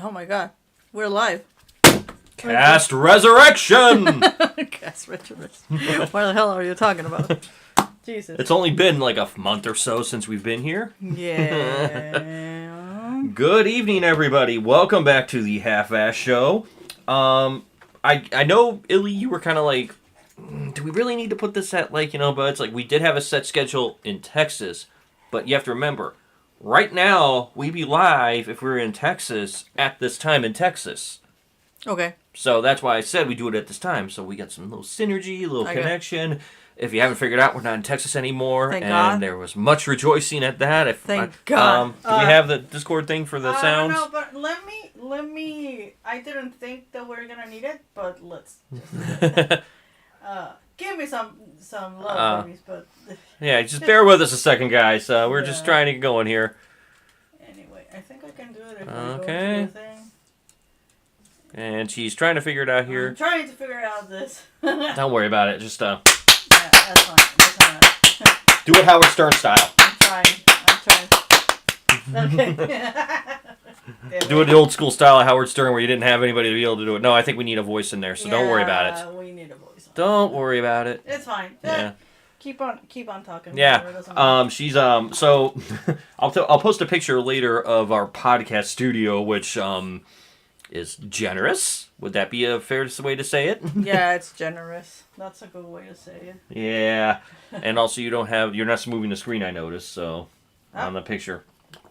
Oh my god. We're live. Cast Resurrection! Cast Resurrection. What the hell are you talking about? Jesus. It's only been like a month or so since we've been here. Yeah. Good evening, everybody. Welcome back to the Half-Ass Show. I know, Illy, you were kind of like, do we really need to put this at, but it's like we did have a set schedule in Texas, but you have to remember, right now, we'd be live if we were in Texas at this time in Texas. Okay. So that's why I said we do it at this time. So we got some little synergy, a little connection. If you haven't figured out, we're not in Texas anymore. Thank and God. There was much rejoicing at that. Thank God. Do we have the Discord thing for the sounds? No, but let me, I didn't think that we are going to need it, but let's just give me some love, babies, but... Yeah, just bear with us a second, guys. We're just trying to get going here. Anyway, I think I can do it if I go to the thing. And she's trying to figure it out here. I'm trying to figure out this. Don't worry about it. Just Yeah, that's fine. do it Howard Stern style. I'm trying. Okay. Do it the old school style of Howard Stern where you didn't have anybody to be able to do it. No, I think we need a voice in there, so don't worry about it. We need a voice. Don't worry about it. It's fine. Yeah. Keep on talking. Yeah. She's so I'll post a picture later of our podcast studio, which is generous. Would that be a fair way to say it? Yeah, it's generous. That's a good way to say it. Yeah. And also you're not moving the screen, I noticed, so on the picture.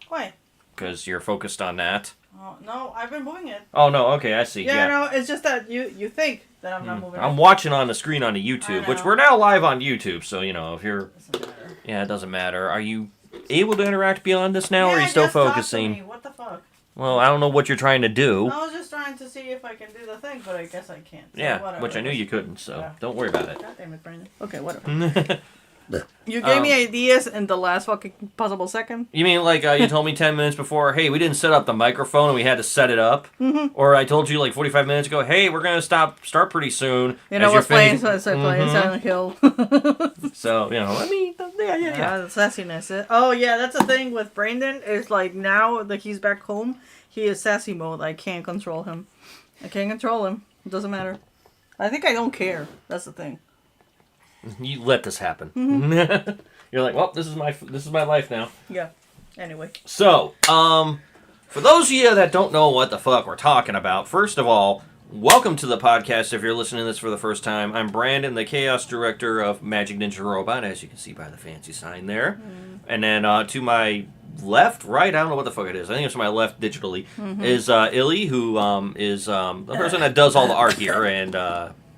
Why? Because you're focused on that. Oh, no, I've been moving it. Oh, no, okay, I see. Yeah, no, it's just that you think that I'm not moving it. I'm watching on the screen on the YouTube, which we're now live on YouTube, so, if you're... Doesn't matter. Yeah, it doesn't matter. Are you able to interact beyond this now, or are you still just talk to focusing? me. What the fuck? Well, I don't know what you're trying to do. I was just trying to see if I can do the thing, but I guess I can't. So yeah, whatever. which I knew you couldn't, so don't worry about it. God damn it, Brandon. Okay, whatever. You gave me ideas in the last fucking possible second. You mean like you told me 10 minutes before, hey, we didn't set up the microphone and we had to set it up? Mm-hmm. Or I told you like 45 minutes ago, hey, we're going to start pretty soon. I was playing, so I started playing Silent Hill. So, yeah. The sassiness. Oh, yeah, that's the thing with Brandon, is like now that he's back home, he is sassy mode. I can't control him. It doesn't matter. I think I don't care. That's the thing. You let this happen. Mm-hmm. You're like, well, this is my life now. Yeah. Anyway. So, for those of you that don't know what the fuck we're talking about, first of all, welcome to the podcast if you're listening to this for the first time. I'm Brandon, the Chaos Director of Magic Ninja Robot, as you can see by the fancy sign there. Mm. And then to my left, right, I don't know what the fuck it is. I think it's to my left digitally, is Illy, who is the person that does all the art here and...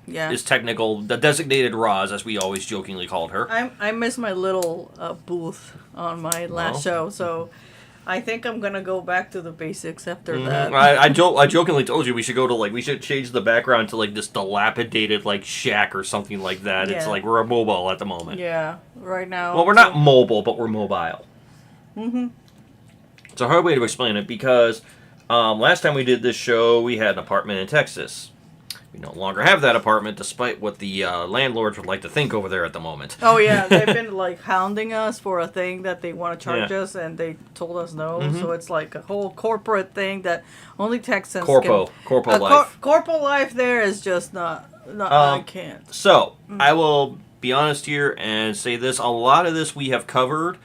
is the designated Roz, as we always jokingly called her. I miss my little booth on my last show, so I think I'm gonna go back to the basics after that. I jokingly told you we should change the background to this dilapidated shack or something like that. Yeah. It's like we're mobile at the moment. Yeah, right now. Well, we're not mobile, but we're mobile. Mm-hmm. It's a hard way to explain it because last time we did this show, we had an apartment in Texas. We no longer have that apartment, despite what the landlords would like to think over there at the moment. Oh, yeah. They've been, hounding us for a thing that they want to charge us, and they told us no. Mm-hmm. So it's like a whole corporate thing that only Texans Corpo life. Corpo life there is just not I can't. So, I will be honest here and say this. A lot of this we have covered,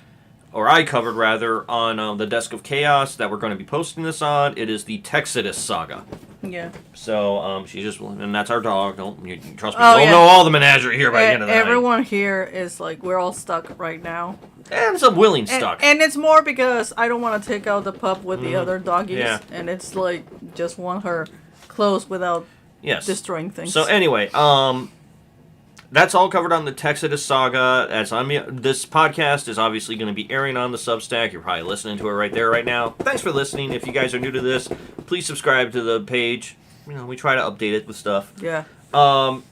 or I covered, rather, on the Desk of Chaos that we're going to be posting this on. It is the Texadus saga. Yeah. So, she's just, and that's our dog. Trust me, we'll know all the menagerie here by the end of the night. Everyone here is we're all stuck right now. And some willing stuck. And it's more because I don't want to take out the pup with the other doggies. Yeah. And it's just want her close without destroying things. So anyway, that's all covered on the Texadus saga. This podcast is obviously going to be airing on the Substack. You're probably listening to it right there, right now. Thanks for listening. If you guys are new to this, please subscribe to the page. We try to update it with stuff. Yeah. The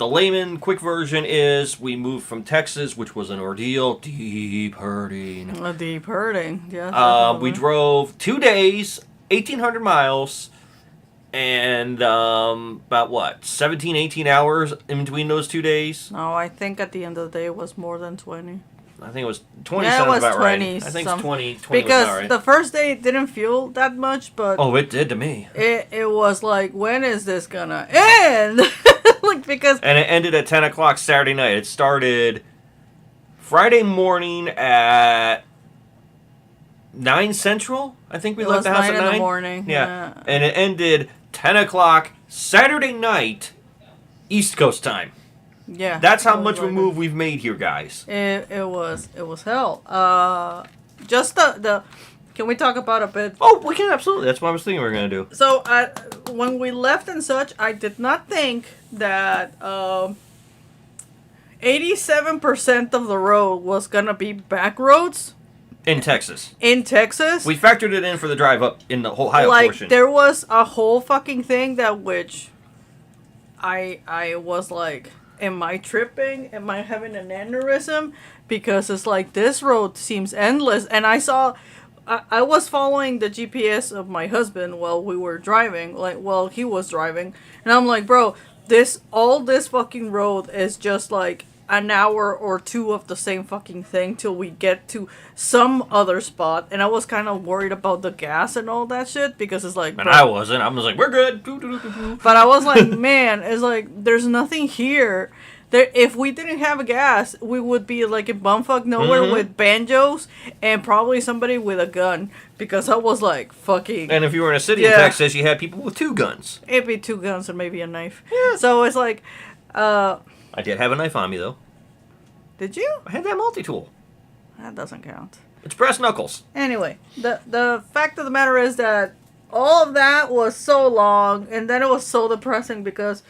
layman quick version is we moved from Texas, which was an ordeal. Deep hurting. A deep hurting, yeah. We drove 2 days, 1,800 miles. And about 17, 18 hours in between those 2 days? No, I think at the end of the day it was more than 20. I think it was 20 Yeah, it sounds was about 20. right. I think some, 20 because was about right. the first day it didn't feel that much, but Oh, it did to me. it was like, when is this gonna end? Like, because And it ended at 10 o'clock Saturday night. It started Friday morning at 9 Central. I think we it left was the house 9 at in 9. the morning. Yeah. And it ended 10 o'clock Saturday night East Coast time. Yeah. That's how it was much like move we've made here, guys. it was hell. Just the can we talk about a bit? Oh, we can, absolutely. That's what I was thinking we were going to do. So when we left and such, I did not think that 87% of the road was gonna be back roads In Texas. in Texas. We factored it in for the drive up in the whole high Like, portion. there was a whole fucking thing that which I was like, am I tripping? Am I having an aneurysm? Because it's like, this road seems endless. And I was following the GPS of my husband while we were driving, like, while he was driving. And I'm like, bro, all this fucking road is just like an hour or two of the same fucking thing till we get to some other spot. And I was kind of worried about the gas and all that shit, because it's like, And bro, I wasn't. I was like, we're good. but I was like, man, it's like, there's nothing here. There, if we didn't have a gas, we would be like in bumfuck nowhere with banjos and probably somebody with a gun. Because I was like, fucking. And if you were in a city in Texas, you had people with 2 guns. It'd be 2 guns and maybe a knife. Yeah. So it's like, I did have a knife on me, though. did you? I had that multi-tool. That doesn't count. It's brass knuckles. Anyway, the fact of the matter is that all of that was so long, and then it was so depressing because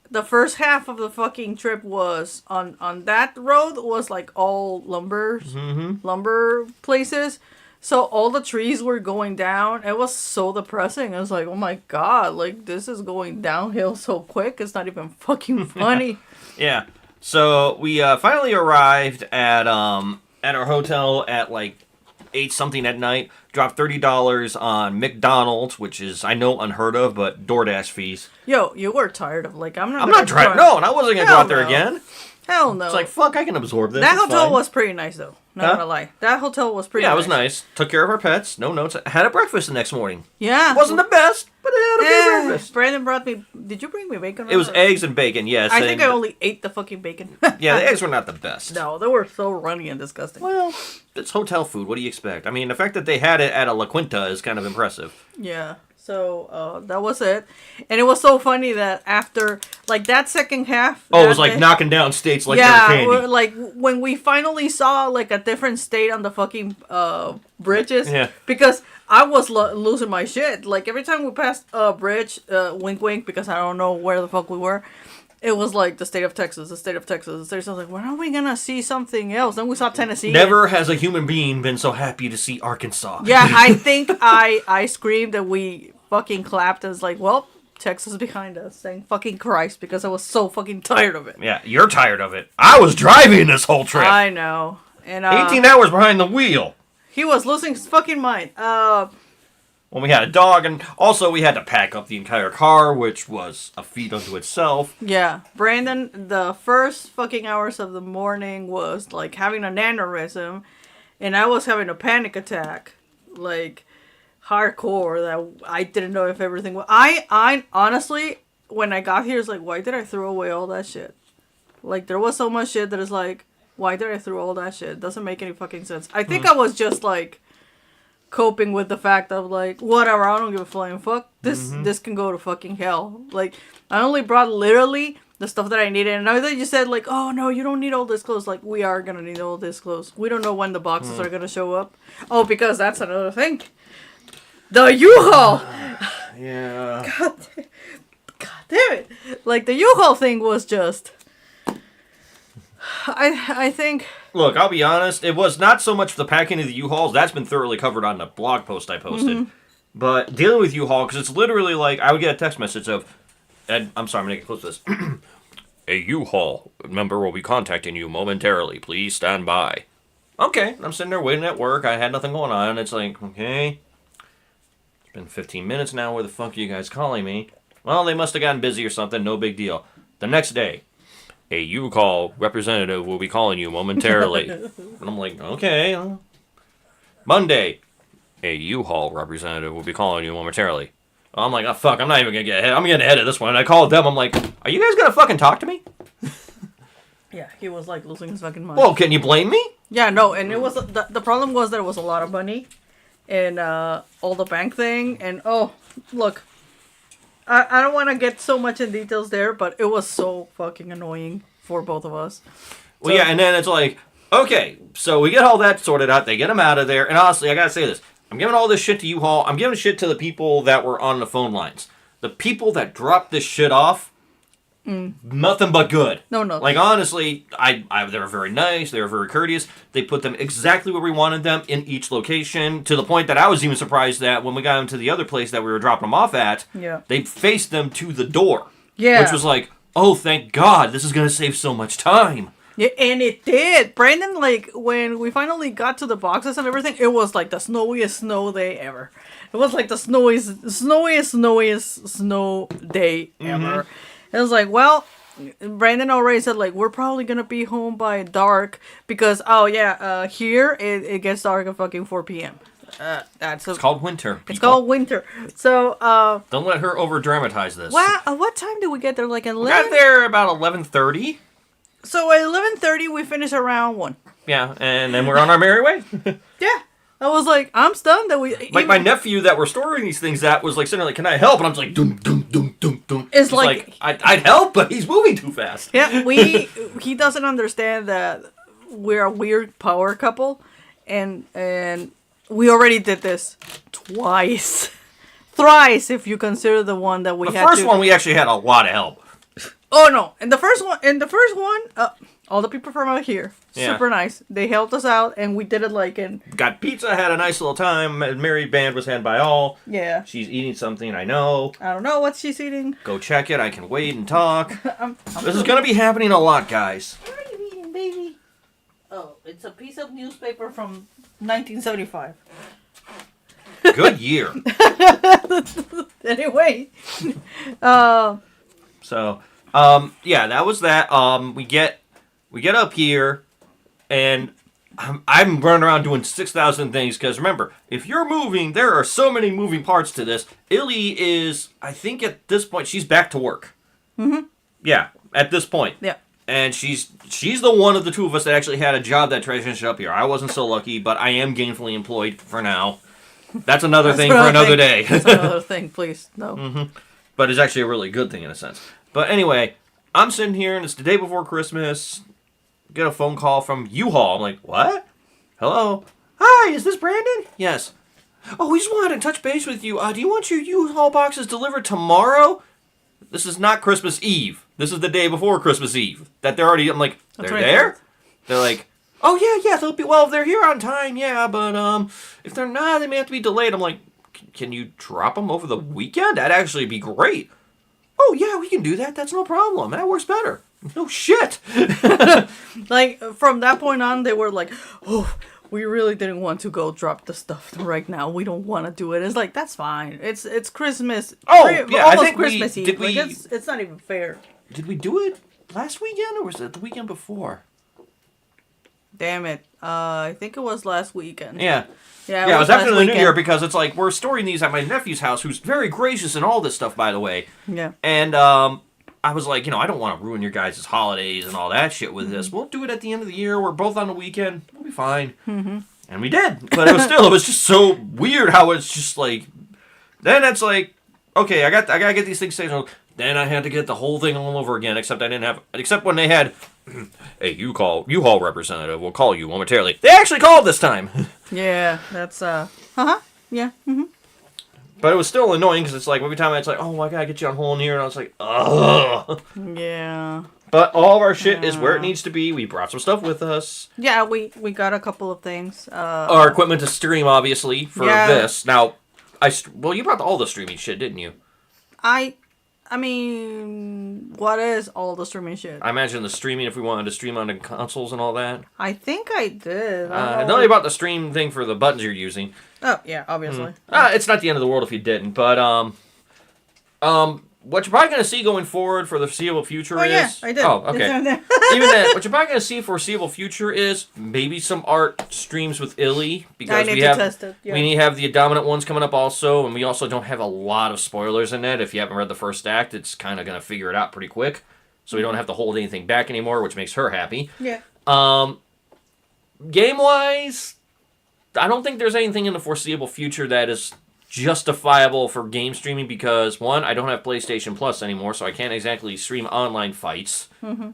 the first half of the fucking trip was on that road was like all lumber places. So all the trees were going down. It was so depressing. I was like, oh my god, like, this is going downhill so quick. It's not even fucking funny. Yeah. So we finally arrived at our hotel at like 8 something at night. Dropped $30 on McDonald's, which is, I know, unheard of, but DoorDash fees. Yo, you were tired of, like, I'm not driving. No, and I wasn't gonna go out there again. Hell no. It's like, fuck, I can absorb this. That it's hotel fine. was pretty nice, though. Not gonna lie. That hotel was pretty nice. Yeah, it was nice. Took care of our pets. No notes. Had a breakfast the next morning. Yeah. It wasn't the best, but it had a good breakfast. Brandon brought me... Did you bring me bacon? It was eggs and bacon, yes. I think I only ate the fucking bacon. Yeah, the eggs were not the best. No, they were so runny and disgusting. Well, it's hotel food. What do you expect? I mean, the fact that they had it at a La Quinta is kind of impressive. Yeah. So, that was it. And it was so funny that after, like, that second half... Oh, it was like knocking down states like they were candy. Like, when we finally saw, like, a different state on the fucking bridges. Yeah. Because I was losing my shit. Like, every time we passed a bridge, wink wink, because I don't know where the fuck we were, it was like the state of Texas, the state of Texas, the state of Texas. I was like, when are we gonna see something else? Then we saw Tennessee. Never has a human being been so happy to see Arkansas. Yeah, I think I screamed and we fucking clapped and was like, well, Texas behind us, saying fucking Christ, because I was so fucking tired of it. Yeah, you're tired of it. I was driving this whole trip. I know. And 18 hours behind the wheel. He was losing his fucking mind. When we had a dog, and also we had to pack up the entire car, which was a feat unto itself. Yeah, Brandon, the first fucking hours of the morning was like having an aneurysm, and I was having a panic attack, like hardcore. That I didn't know if everything was. I honestly, when I got here, it's like, why did I throw away all that shit? Like, there was so much shit that is like, why did I throw all that shit? It doesn't make any fucking sense. I think I was just like coping with the fact of like, whatever, I don't give a flying fuck. This can go to fucking hell. Like, I only brought literally the stuff that I needed, and I thought you said like, oh no, you don't need all this clothes. Like, we are gonna need all this clothes. We don't know when the boxes are gonna show up. Oh, because that's another thing. The U-Haul. Yeah. God damn it! Like, the U-Haul thing was just. I think... Look, I'll be honest. It was not so much the packing of the U-Hauls. That's been thoroughly covered on the blog post I posted. But dealing with U-Haul, because it's literally like, I would get a text message of, and I'm sorry, I'm going to get close to this. A U-Haul member will be contacting you momentarily. Please stand by. Okay. I'm sitting there waiting at work. I had nothing going on. And it's like, okay. It's been 15 minutes now. Where the fuck are you guys calling me? Well, they must have gotten busy or something. No big deal. The next day, A U-Haul representative will be calling you momentarily. And I'm like, okay. Monday, a U-Haul representative will be calling you momentarily. I'm like, oh, fuck, I'm not even going to get ahead. I'm getting ahead of this one. And I called them. I'm like, are you guys going to fucking talk to me? Yeah, he was like losing his fucking mind. Well, can you blame me? Yeah, no, and it was the problem was that it was a lot of money, and all the bank thing, and look, I don't want to get so much in details there, but it was so fucking annoying for both of us. Well, yeah, and then it's like, okay, so we get all that sorted out. They get them out of there, and honestly, I gotta say this: I'm giving all this shit to U-Haul. I'm giving shit to the people that were on the phone lines. The people that dropped this shit off. Nothing but good. No. Like, honestly, they were very nice. They were very courteous. They put them exactly where we wanted them in each location, to the point that I was even surprised that when we got them to the other place that we were dropping them off at, they faced them to the door. Yeah. Which was like, oh, thank God, this is going to save so much time. Yeah, and it did. Brandon, like, when we finally got to the boxes and everything, it was like the snowiest snow day ever. It was like the snowiest snow day ever. It was like, well, Brandon already said, like, we're probably going to be home by dark because, here it gets dark at fucking 4 p.m. It's called winter. It's called winter. So, don't let her over-dramatize this. What time did we get there? Like, 11? We got there about 11:30. So, at 11:30, we finished around 1. Yeah, and then we're on our merry way. Yeah. I was like, I'm stunned that we... Like, my nephew that we're storing these things at was, like, sitting there like, can I help? And I'm just like, dum, dum, dum, dum, dum. It's like I'd help, but he's moving too fast. Yeah, he doesn't understand that we're a weird power couple, and we already did this twice. Thrice, if you consider the one that we had. The first one, we actually had a lot of help. Oh, no. In the first one, all the people from out here, super nice. They helped us out, and we did it like in... Got pizza, had a nice little time. Merry band was had by all. Yeah. She's eating something, I know. I don't know what she's eating. Go check it. I can wait and talk. This is going to be happening a lot, guys. What are you eating, baby? Oh, it's a piece of newspaper from 1975. Good year. Anyway. So, yeah, that was that. We get up here, and I'm running around doing 6,000 things, because remember, if you're moving, there are so many moving parts to this. Illy is, I think at this point, she's back to work. Mm-hmm. Yeah, at this point. Yeah. And she's the one of the two of us that actually had a job that transitioned up here. I wasn't so lucky, but I am gainfully employed for now. That's another thing for another day. That's another thing, please. No. Mm-hmm. But it's actually a really good thing in a sense. But anyway, I'm sitting here, and it's the day before Christmas. Get a phone call from U-Haul. I'm like, what? Hello? Hi, is this Brandon? Yes. Oh, we just wanted to touch base with you. Do you want your U-Haul boxes delivered tomorrow? This is not Christmas Eve. This is the day before Christmas Eve. That they're already... I'm like, they're there? They're like, oh, yeah, they'll be... Well, if they're here on time, yeah, but if they're not, they may have to be delayed. I'm like, can you drop them over the weekend? That'd actually be great. Oh, yeah, we can do that. That's no problem. That works better. No shit. Like, from that point on, they were like, oh, we really didn't want to go drop the stuff right now. We don't want to do it. It's like, that's fine. It's Christmas. Oh, yeah, I think Christmas Eve. Like, it's not even fair. Did we do it last weekend, or was it the weekend before? Damn it. I think it was last weekend. Yeah. Yeah, it was after the New Year, because it's like, we're storing these at my nephew's house, who's very gracious and all this stuff, by the way. Yeah. And I was like, I don't want to ruin your guys' holidays and all that shit with this. We'll do it at the end of the year. We're both on the weekend. We'll be fine. Mm-hmm. And we did. But it was just so weird how it's just like, then it's like, okay, I got to get these things scheduled. Then I had to get the whole thing all over again, except when they had, a U-Haul representative will call you momentarily. They actually called this time. Yeah, that's, yeah. Mm-hmm. But it was still annoying, because it's like, every time it's like, oh, I gotta get you on hold here, and I was like, ugh. Yeah. But all of our shit is where it needs to be. We brought some stuff with us. Yeah, we got a couple of things. Our equipment to stream, obviously, for this. Now, you brought all the streaming shit, didn't you? I mean, what is all the streaming shit? I imagine the streaming, if we wanted to stream on the consoles and all that. I think I did. I know about the stream thing for the buttons you're using. Oh, yeah, obviously. It's not the end of the world if you didn't, but, what you're probably going to see going forward for the foreseeable future is... yeah, I did. Oh, okay. Even that, what you're probably going to see for foreseeable future is maybe some art streams with Illy, because we test it. Yeah. We have the Dominant Ones coming up also, and we also don't have a lot of spoilers in that. If you haven't read the first act, it's kind of going to figure it out pretty quick, so we don't have to hold anything back anymore, which makes her happy. Yeah. Game-wise, I don't think there's anything in the foreseeable future that is justifiable for game streaming because, one, I don't have PlayStation Plus anymore, so I can't exactly stream online fights. Mm-hmm.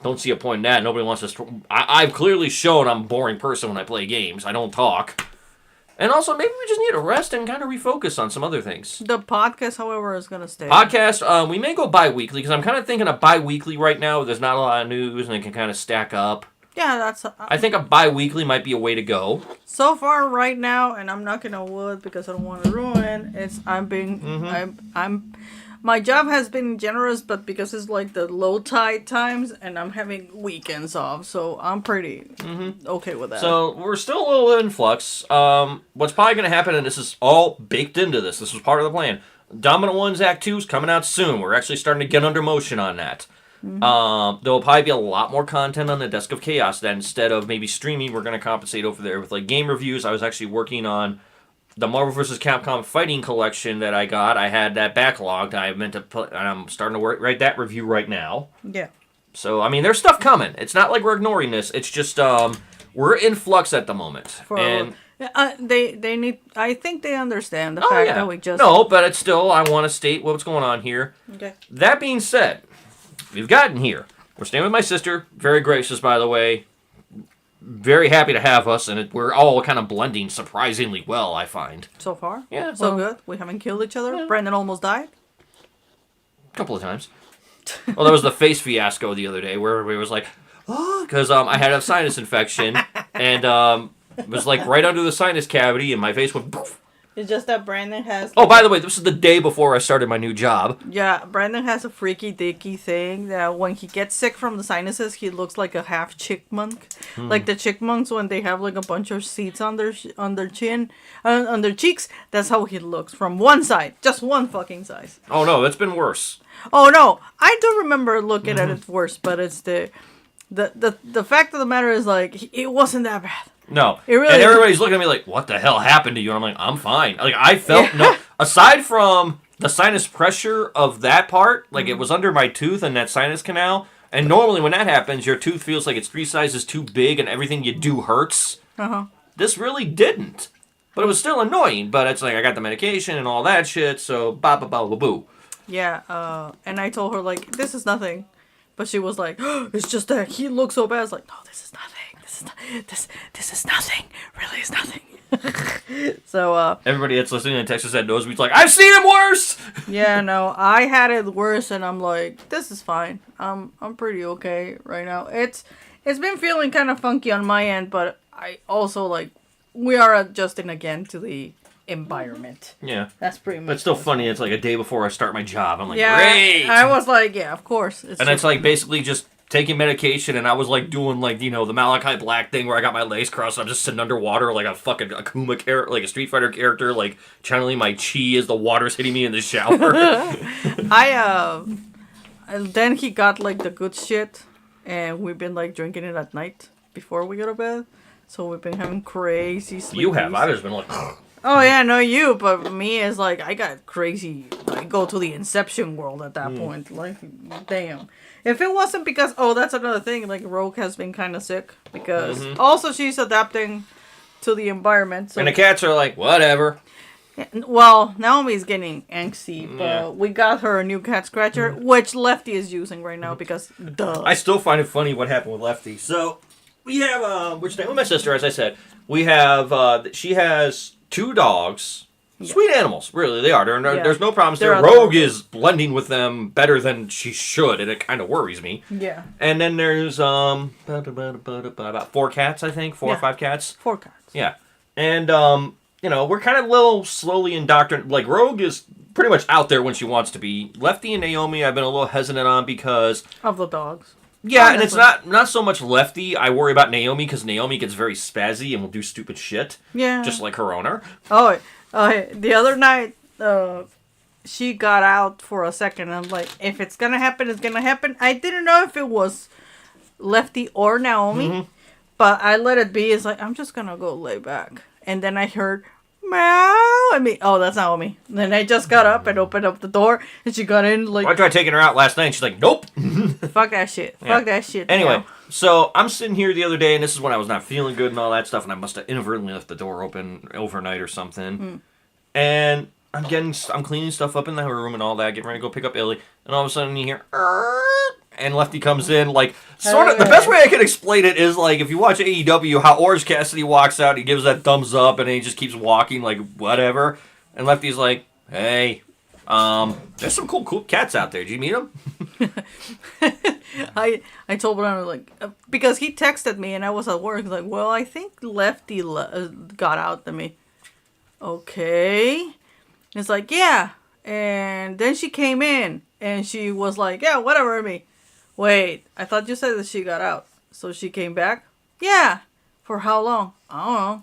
Don't see a point in that. Nobody wants to... I've clearly shown I'm a boring person when I play games. I don't talk. And also, maybe we just need to rest and kind of refocus on some other things. The podcast, however, is going to stay. Podcast, we may go bi-weekly, because I'm kind of thinking of bi-weekly right now. There's not a lot of news, and it can kind of stack up. Yeah, that's... I think a bi-weekly might be a way to go. So far, right now, and I'm knocking on wood because I don't want to ruin it, my job has been generous, but because it's like the low tide times, and I'm having weekends off, so I'm pretty okay with that. So, we're still a little in flux. What's probably going to happen, and this is all baked into this was part of the plan, Dominant Ones Act 2 is coming out soon. We're actually starting to get under motion on that. Mm-hmm. There will probably be a lot more content on the Desk of Chaos that instead of maybe streaming, we're going to compensate over there with like game reviews. I was actually working on the Marvel vs. Capcom Fighting Collection that I got. I had that backlogged. I meant to put, and I'm starting to write that review right now. Yeah. So, I mean, there's stuff coming. It's not like we're ignoring this. It's just, we're in flux at the moment. They need, I think they understand the fact that we just... No, but it's still, I want to state what's going on here. Okay. That being said, we've gotten here. We're staying with my sister. Very gracious, by the way. Very happy to have us, and we're all kind of blending surprisingly well, I find. So far? Yeah. So good? We haven't killed each other? Yeah. Brandon almost died? A couple of times. Well, there was the face fiasco the other day where everybody was like, oh, because I had a sinus infection, and it was like right under the sinus cavity, and my face went poof. It's just that Brandon has... Oh, by the way, this is the day before I started my new job. Yeah, Brandon has a freaky dicky thing that when he gets sick from the sinuses, he looks like a half chipmunk. Like the chipmunks when they have like a bunch of seeds on their chin, on their cheeks. That's how he looks from one side, just one fucking side. Oh no, it's been worse. Oh no, I do remember looking at it worse, but it's the fact of the matter is like it wasn't that bad. No, and everybody's looking at me like, what the hell happened to you? And I'm like, I'm fine. Like, I felt, aside from the sinus pressure of that part, like, it was under my tooth and that sinus canal, and normally when that happens, your tooth feels like it's 3 sizes too big and everything you do hurts. This really didn't. But it was still annoying, but it's like, I got the medication and all that shit, so ba-ba-ba-ba-boo. Yeah, and I told her, like, this is nothing. But she was like, oh, it's just that he looks so bad. It's like, no, this is nothing. This is nothing. Really is nothing. So, everybody that's listening in Texas that knows me is like, I've seen him worse! Yeah, no, I had it worse, and I'm like, this is fine. I'm pretty okay right now. It's been feeling kind of funky on my end, but I also, like, we are adjusting again to the environment. Yeah. That's pretty much. But it's still funny. It's like a day before I start my job. I'm like, yeah, great! I was like, yeah, of course. It's like basically just taking medication, and I was like doing like, you know, the Malachi Black thing where I got my legs crossed and I'm just sitting underwater like a fucking Akuma character, like a Street Fighter character, like channeling my chi as the water's hitting me in the shower. Then he got like the good shit, and we've been like drinking it at night before we go to bed. So we've been having crazy sleep. You have. I've just been like... Oh, yeah, no, you, but me is like, I got crazy, I go to the Inception world at that point, like, damn. If it wasn't because, that's another thing, like, Rogue has been kind of sick, because also she's adapting to the environment. So. And the cats are like, whatever. Well, Naomi's getting angsty, but we got her a new cat scratcher, which Lefty is using right now, because, duh. I still find it funny what happened with Lefty. So, we have, we're staying with my sister, as I said. We have, she has 2 dogs. Yeah. Sweet animals, really, they are. There's no problems there. Rogue is blending with them better than she should, and it kind of worries me. Yeah. And then there's about 4 cats, I think, 4 or 5 cats. 4 cats. Yeah. And, you know, we're kind of a little slowly indoctrinated. Like, Rogue is pretty much out there when she wants to be. Lefty and Naomi I've been a little hesitant on because... of the dogs. Yeah, and it's not so much Lefty. I worry about Naomi because Naomi gets very spazzy and will do stupid shit. Yeah. Just like her owner. Oh, the other night, she got out for a second. I'm like, if it's gonna happen, it's gonna happen. I didn't know if it was Lefty or Naomi, but I let it be. It's like, I'm just gonna go lay back. And then I heard meow. Oh, that's Naomi. And then I just got up and opened up the door, and she got in like. I tried taking her out last night, and she's like, nope. Fuck that shit. Yeah. Fuck that shit. Anyway, so I'm sitting here the other day, and this is when I was not feeling good and all that stuff, and I must have inadvertently left the door open overnight or something. And I'm cleaning stuff up in the room and all that, getting ready to go pick up Illy, and all of a sudden you hear, and Lefty comes in, like, sort of, the best way I can explain it is, like, if you watch AEW, how Orange Cassidy walks out, he gives that thumbs up, and then he just keeps walking, like, whatever, and Lefty's like, hey, there's some cool cats out there, did you meet them? I told Brian, like, because he texted me, and I was at work, like, well, I think Lefty got out to me. Okay. It's like, yeah, and then she came in, and she was like, yeah, whatever, me. Wait, I thought you said that she got out. So she came back? Yeah. For how long? I don't know.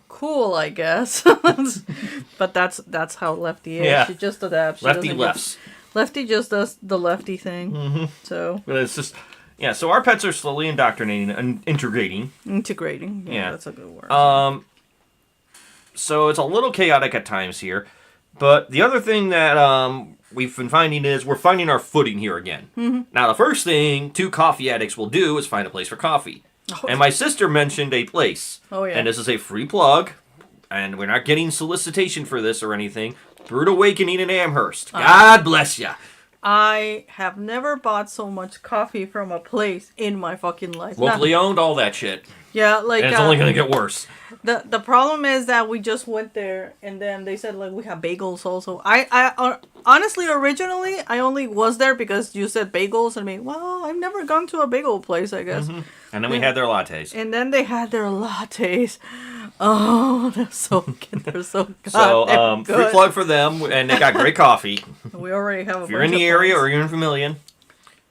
Cool, I guess. But that's how Lefty is. Yeah. She just adapts. Lefty lefts. Lefty just does the Lefty thing. So. But it's just, yeah, so our pets are slowly indoctrinating and integrating. Integrating. Yeah, that's a good word. So it's a little chaotic at times here. But the other thing that we've been finding is we're finding our footing here again. Now, the first thing 2 coffee addicts will do is find a place for coffee. And my sister mentioned a place. Oh, yeah. And this is a free plug. And we're not getting solicitation for this or anything. Brewed Awakening in Amherst. God bless ya. I have never bought so much coffee from a place in my fucking life. Locally owned, all that shit. Yeah, like... And it's only going to get worse. The problem is that we just went there, and then they said, like, we have bagels also. I honestly, originally, I only was there because you said bagels, and well, I've never gone to a bagel place, I guess. And then we had their lattes. And then they had their lattes. Oh, they're so good. They're so good. So, free plug for them, and they got great coffee. We already have a If you're in the area or you're in Vermilion,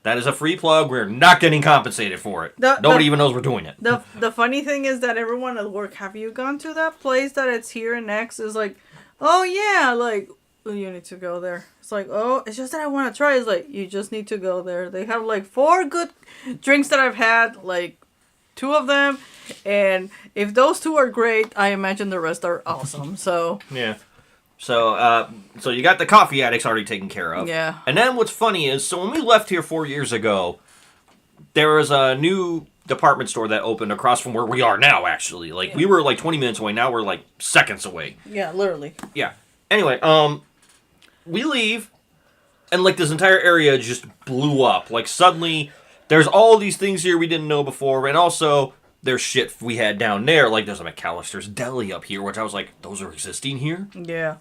that is a free plug. We're not getting compensated for it. Nobody even knows we're doing it. The funny thing is that everyone at work, have you gone to that place that it's here in X? Is like, oh yeah, like, oh, you need to go there. It's like, oh, it's just that I want to try. It's like, you just need to go there. They have like 4 good drinks that I've had, like 2 of them. And if those 2 are great, I imagine the rest are awesome. So yeah. So you got the coffee addicts already taken care of. Yeah. And then what's funny is, so when we left here 4 years ago, there was a new department store that opened across from where we are now, actually. Like, we were like 20 minutes away. Now we're like seconds away. Yeah, literally. Yeah. Anyway, we leave, and like this entire area just blew up. Like, suddenly, there's all these things here we didn't know before, and also... there's shit we had down there, like there's a McAllister's Deli up here, which I was like, those are existing here? Yeah.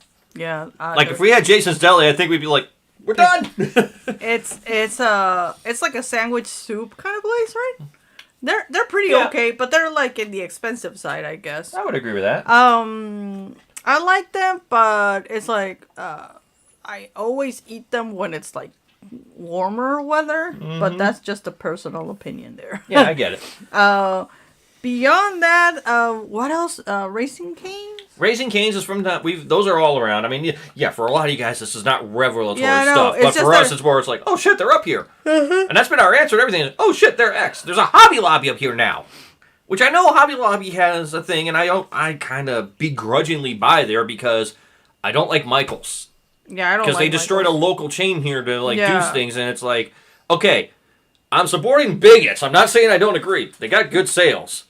Like, if we had Jason's Deli, I think we'd be like, we're done! It's like a sandwich soup kind of place, right? They're pretty okay, but they're like in the expensive side, I guess. I would agree with that. I like them, but it's like, I always eat them when it's like warmer weather, but that's just a personal opinion there. Yeah, I get it. Beyond that, what else? Raising Cane's? Raising Cane's is from those are all around. I mean, yeah, for a lot of you guys, this is not revelatory stuff, but for us, it's more, it's like, oh shit, they're up here. And that's been our answer to everything. Oh shit, they're X. There's a Hobby Lobby up here now. Which I know Hobby Lobby has a thing, and I kind of begrudgingly buy there because I don't like Michael's. Yeah, I don't like because they destroyed Michael's. a local chain here to like do things, and it's like, okay, I'm supporting bigots. I'm not saying I don't agree. They got good sales.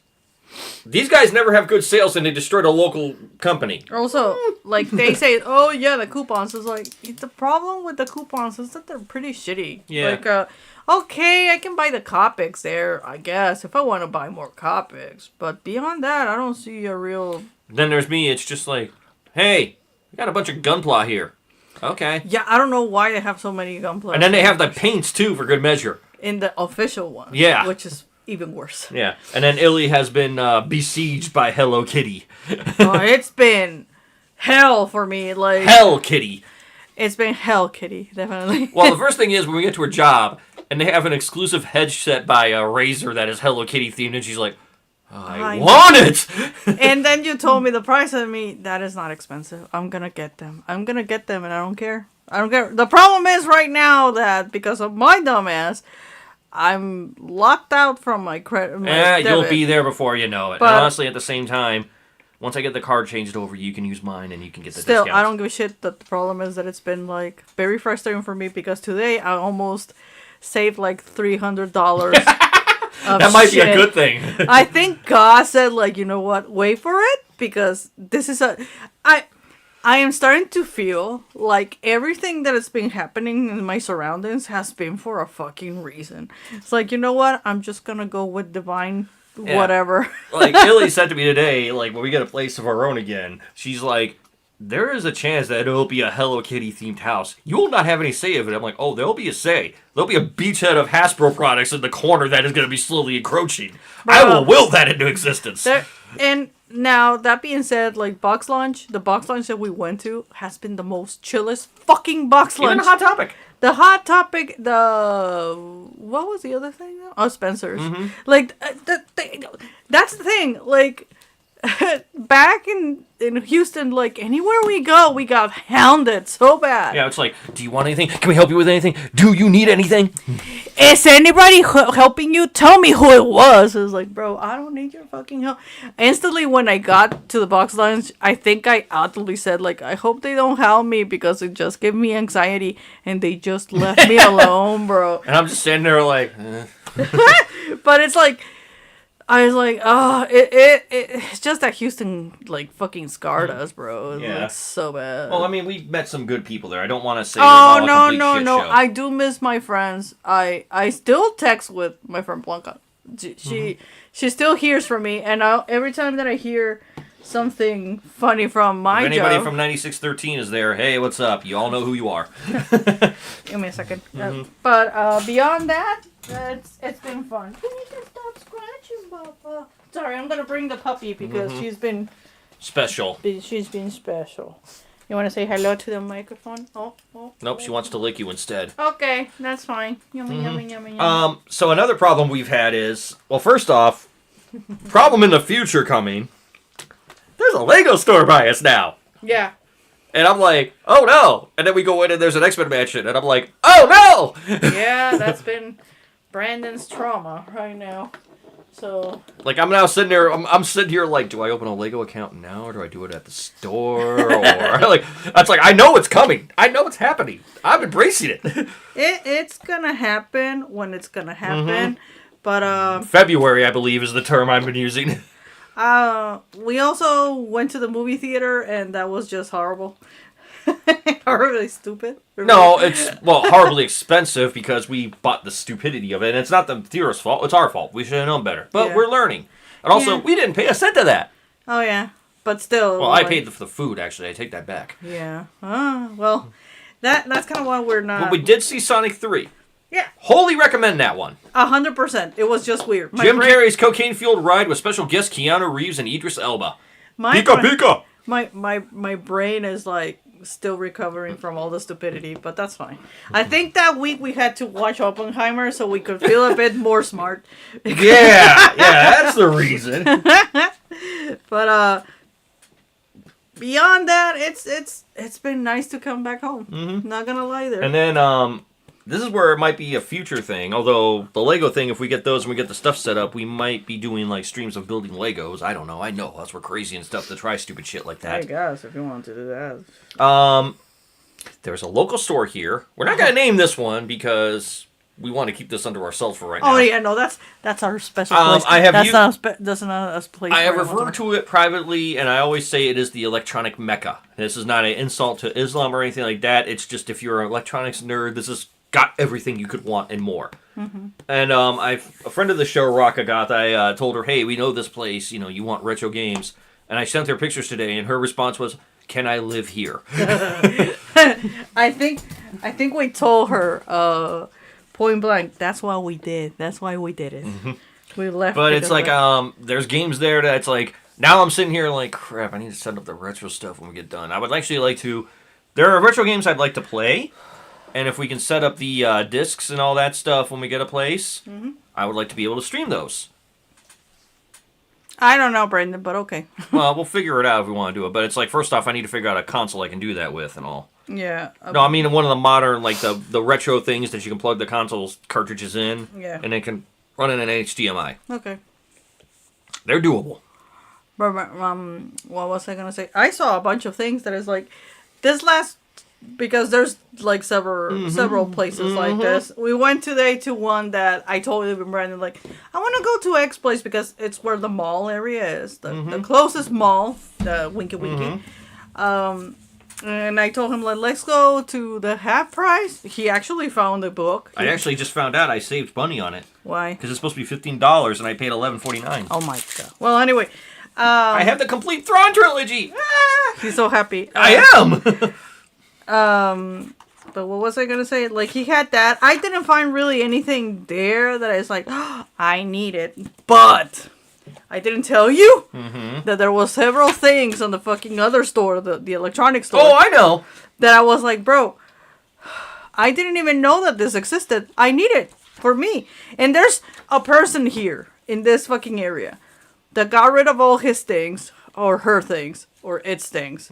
These guys never have good sales, and they destroyed a local company. Also, like, they say, oh, yeah, the coupons. It's like, the problem with the coupons is that they're pretty shitty. Yeah. Like, okay, I can buy the Copics there, I guess, if I want to buy more Copics. But beyond that, I don't see a real... Then there's me. It's just like, hey, we got a bunch of Gunpla here. Okay. Yeah, I don't know why they have so many Gunpla. And then they have the paints, too, for good measure. In the official one. Yeah. Which is... even worse. Yeah, and then Illy has been besieged by Hello Kitty. Oh, it's been hell for me. Like Hell Kitty. It's been hell kitty, definitely. Well, the first thing is when we get to her job, and they have an exclusive headset by Razer that is Hello Kitty themed, and she's like, I want it! And then you told me the price of me. That is not expensive. I'm gonna get them. And I don't care. The problem is right now that because of my dumbass, I'm locked out from my credit. You'll be there before you know it. But, and honestly, at the same time, once I get the card changed over, you can use mine and you can get the still, discount. I don't give a shit. The problem is that it's been like very frustrating for me because today I almost saved like $300. That might be a good thing. I think God said, like, you know what? Wait for it because this is I am starting to feel like everything that has been happening in my surroundings has been for a fucking reason. It's like, you know what? I'm just gonna go with divine whatever. Like, Illy said to me today, like, when we get a place of our own again, she's like, there is a chance that it'll be a Hello Kitty themed house. You will not have any say of it. I'm like, oh, there'll be a say. There'll be a beachhead of Hasbro products in the corner that is going to be slowly encroaching. I will will that into existence. And now, that being said, like, the box launch that we went to has been the most chillest fucking box launch. Even the Hot Topic. The Hot Topic, what was the other thing? Oh, Spencer's. Mm-hmm. Like, that's the thing. Like, back in Houston, like, anywhere we go, we got hounded so bad. Yeah, it's like, do you want anything? Can we help you with anything? Do you need anything? Is anybody helping you? Tell me who it was. It was like, bro, I don't need your fucking help. Instantly, when I got to the box lunch, I think I audibly said, like, I hope they don't help me because it just gave me anxiety and they just left me alone, bro. And I'm just standing there like, But it's like, I was like, oh, it's just that Houston, like, fucking scarred us, bro. It's so bad. Well, I mean, we met some good people there. I don't want to say oh, it was all a complete shit show. I do miss my friends. I still text with my friend Blanca. She still hears from me, and every time that I hear something funny from my if anybody job, from 9613 is there, hey, what's up? You all know who you are. Give me a second. But beyond that, it's been fun. Can you just stop scratching, Papa? Sorry, I'm gonna bring the puppy because she's been special. She's been special. You want to say hello to the microphone? Nope, she wants to lick you instead. Okay, that's fine. Yummy. So another problem we've had is, well, first off, problem in the future coming. There's a Lego store by us now. Yeah. And I'm like, oh no. And then we go in and there's an X-Men mansion. And I'm like, oh no. Yeah, that's been Brandon's trauma right now. So. Like, I'm now sitting there, I'm sitting here like, do I open a Lego account now or do I do it at the store? Or, like, that's like, I know it's coming. I know it's happening. I'm embracing it. It's gonna happen when it's gonna happen. But, February, I believe, is the term I've been using. We also went to the movie theater, and that was just horrible. Horribly stupid. No, it's, horribly expensive because we bought the stupidity of it. And it's not the theater's fault. It's our fault. We should have known better. But we're learning. And also, we didn't pay a cent of that. Oh, yeah. But still. Well, I paid for the food, actually. I take that back. Yeah. Well, that's kind of why we're not. But we did see Sonic 3. Yeah. Wholly recommend that one. 100%. It was just weird. Jim Carrey's cocaine-fueled ride with special guests Keanu Reeves and Idris Elba. Pika! My brain is like still recovering from all the stupidity, but that's fine. I think that week we had to watch Oppenheimer so we could feel a bit more smart. Yeah, that's the reason. But beyond that, it's been nice to come back home. Not gonna lie there. And then this is where it might be a future thing. Although the Lego thing, if we get those and we get the stuff set up, we might be doing like streams of building Legos. I don't know. I know us. We're crazy and stuff to try stupid shit like that. I guess if you want to do that. There's a local store here. We're not gonna name this one because we want to keep this under ourselves for right now. Oh yeah, no, that's our special place. That's not a place. I have referred to it privately, and I always say it is the electronic mecca. This is not an insult to Islam or anything like that. It's just if you're an electronics nerd, this is got everything you could want and more. And a friend of the show, Raka Goth, I told her, hey, we know this place, you want retro games. And I sent her pictures today, and her response was, can I live here? I think we told her point blank, that's why we did it. We left. But it's like, there's games there that's like, now I'm sitting here like, crap, I need to set up the retro stuff when we get done. I would actually like to, there are retro games I'd like to play. And if we can set up the discs and all that stuff when we get a place, I would like to be able to stream those. I don't know, Brandon, but okay. Well, we'll figure it out if we want to do it. But it's like, first off, I need to figure out a console I can do that with and all. Yeah. No, I mean one of the modern, like the retro things that you can plug the console's cartridges in. Yeah. And it can run in an HDMI. Okay. They're doable. But, what was I gonna say? I saw a bunch of things that is like, this last, because there's like several places like this. We went today to one that I told even Brandon, like, I want to go to X place because it's where the mall area is, the closest mall, the Winky Winky. And I told him, like, let's go to the half price. He actually found a book. I actually just found out I saved money on it. Why? Because it's supposed to be $15 and I paid $11.49. Oh my god. Well, anyway. I have the complete Thrawn trilogy. He's so happy. I am. But what was I gonna say? Like, he had that. I didn't find really anything there that I was like, oh, I need it. But I didn't tell you that there was several things on the fucking other store, the electronic store. Oh, I know. That I was like, bro, I didn't even know that this existed. I need it for me. And there's a person here in this fucking area that got rid of all his things, or her things, or its things.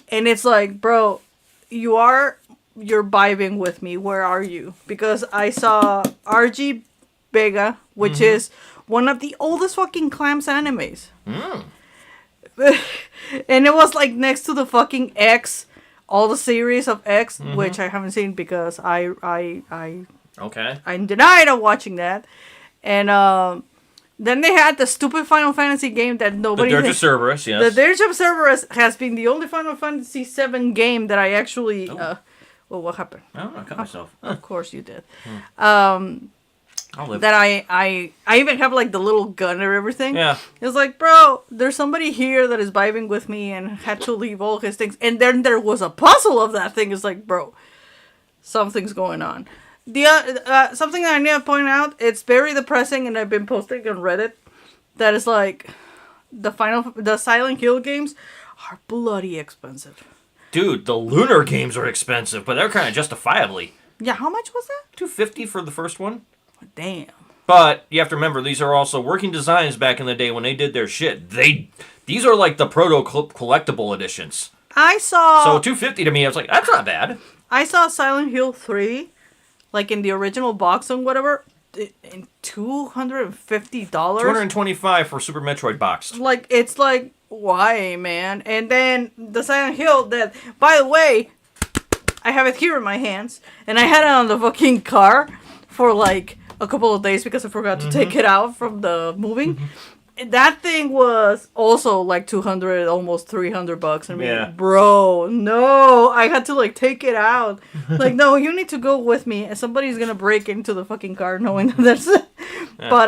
And it's like, bro, you're vibing with me. Where are you? Because I saw RG Vega, which is one of the oldest fucking Clamps animes. And it was like next to the fucking X, all the series of X, which I haven't seen because I'm denied of watching that. And then they had the stupid Final Fantasy game that nobody... The Dirge of Cerberus, yes. The Dirge of Cerberus has been the only Final Fantasy VII game that I actually... well, what happened? Oh, I cut myself. Of course you did. I'll live. That I even have like the little gun or everything. Yeah. It's like, bro, there's somebody here that is vibing with me and had to leave all his things. And then there was a puzzle of that thing. It's like, bro, something's going on. The something that I need to point out, it's very depressing, and I've been posting on Reddit, that is like, the Silent Hill games are bloody expensive. Dude, the Lunar games are expensive, but they're kind of justifiably. Yeah, how much was that? $250 for the first one. Damn. But you have to remember, these are also working designs back in the day when they did their shit. These are like the proto collectible editions. I saw... So $250 to me, I was like, that's not bad. I saw Silent Hill 3, like in the original box and whatever, in $250. $225 for Super Metroid boxed. Like, it's like, why, man? And then the Silent Hill that, by the way, I have it here in my hands, and I had it on the fucking car for like a couple of days because I forgot to take it out from the moving. That thing was also like $200, almost $300. I mean, bro, no, I had to like take it out. Like, no, you need to go with me, and somebody's gonna break into the fucking car knowing that that's it. Yeah. But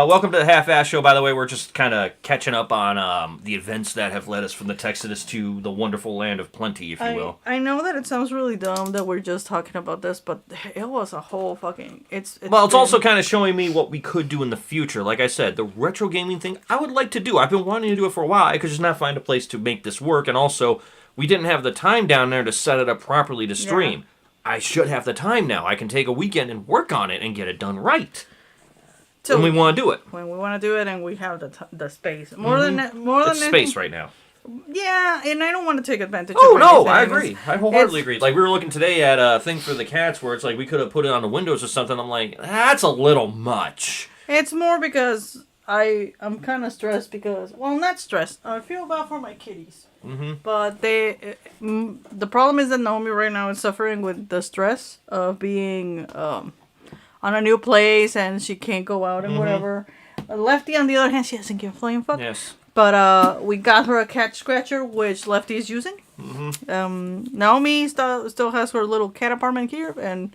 welcome to the Half-Ass Show. By the way, we're just kind of catching up on the events that have led us from the Texadus to the wonderful land of plenty, if you will. I know that it sounds really dumb that we're just talking about this, but it was a whole fucking... It's also kind of showing me what we could do in the future. Like I said, the retro gaming thing, I would like to do. I've been wanting to do it for a while. I could just not find a place to make this work, and also, we didn't have the time down there to set it up properly to stream. Yeah. I should have the time now. I can take a weekend and work on it and get it done right. When we want to do it. When we want to do it, and we have the space. More than it's space right now. Yeah, and I don't want to take advantage of anything. I agree. I wholeheartedly agree. Like, we were looking today at a thing for the cats where it's like we could have put it on the windows or something. I'm like, that's a little much. It's more because I'm kind of stressed because, well, not stressed. I feel bad for my kitties. But the problem is that Naomi right now is suffering with the stress of being... on a new place, and she can't go out and whatever. Lefty, on the other hand, she doesn't give a flying fuck. Yes. But we got her a cat scratcher, which Lefty is using. Naomi still has her little cat apartment here, and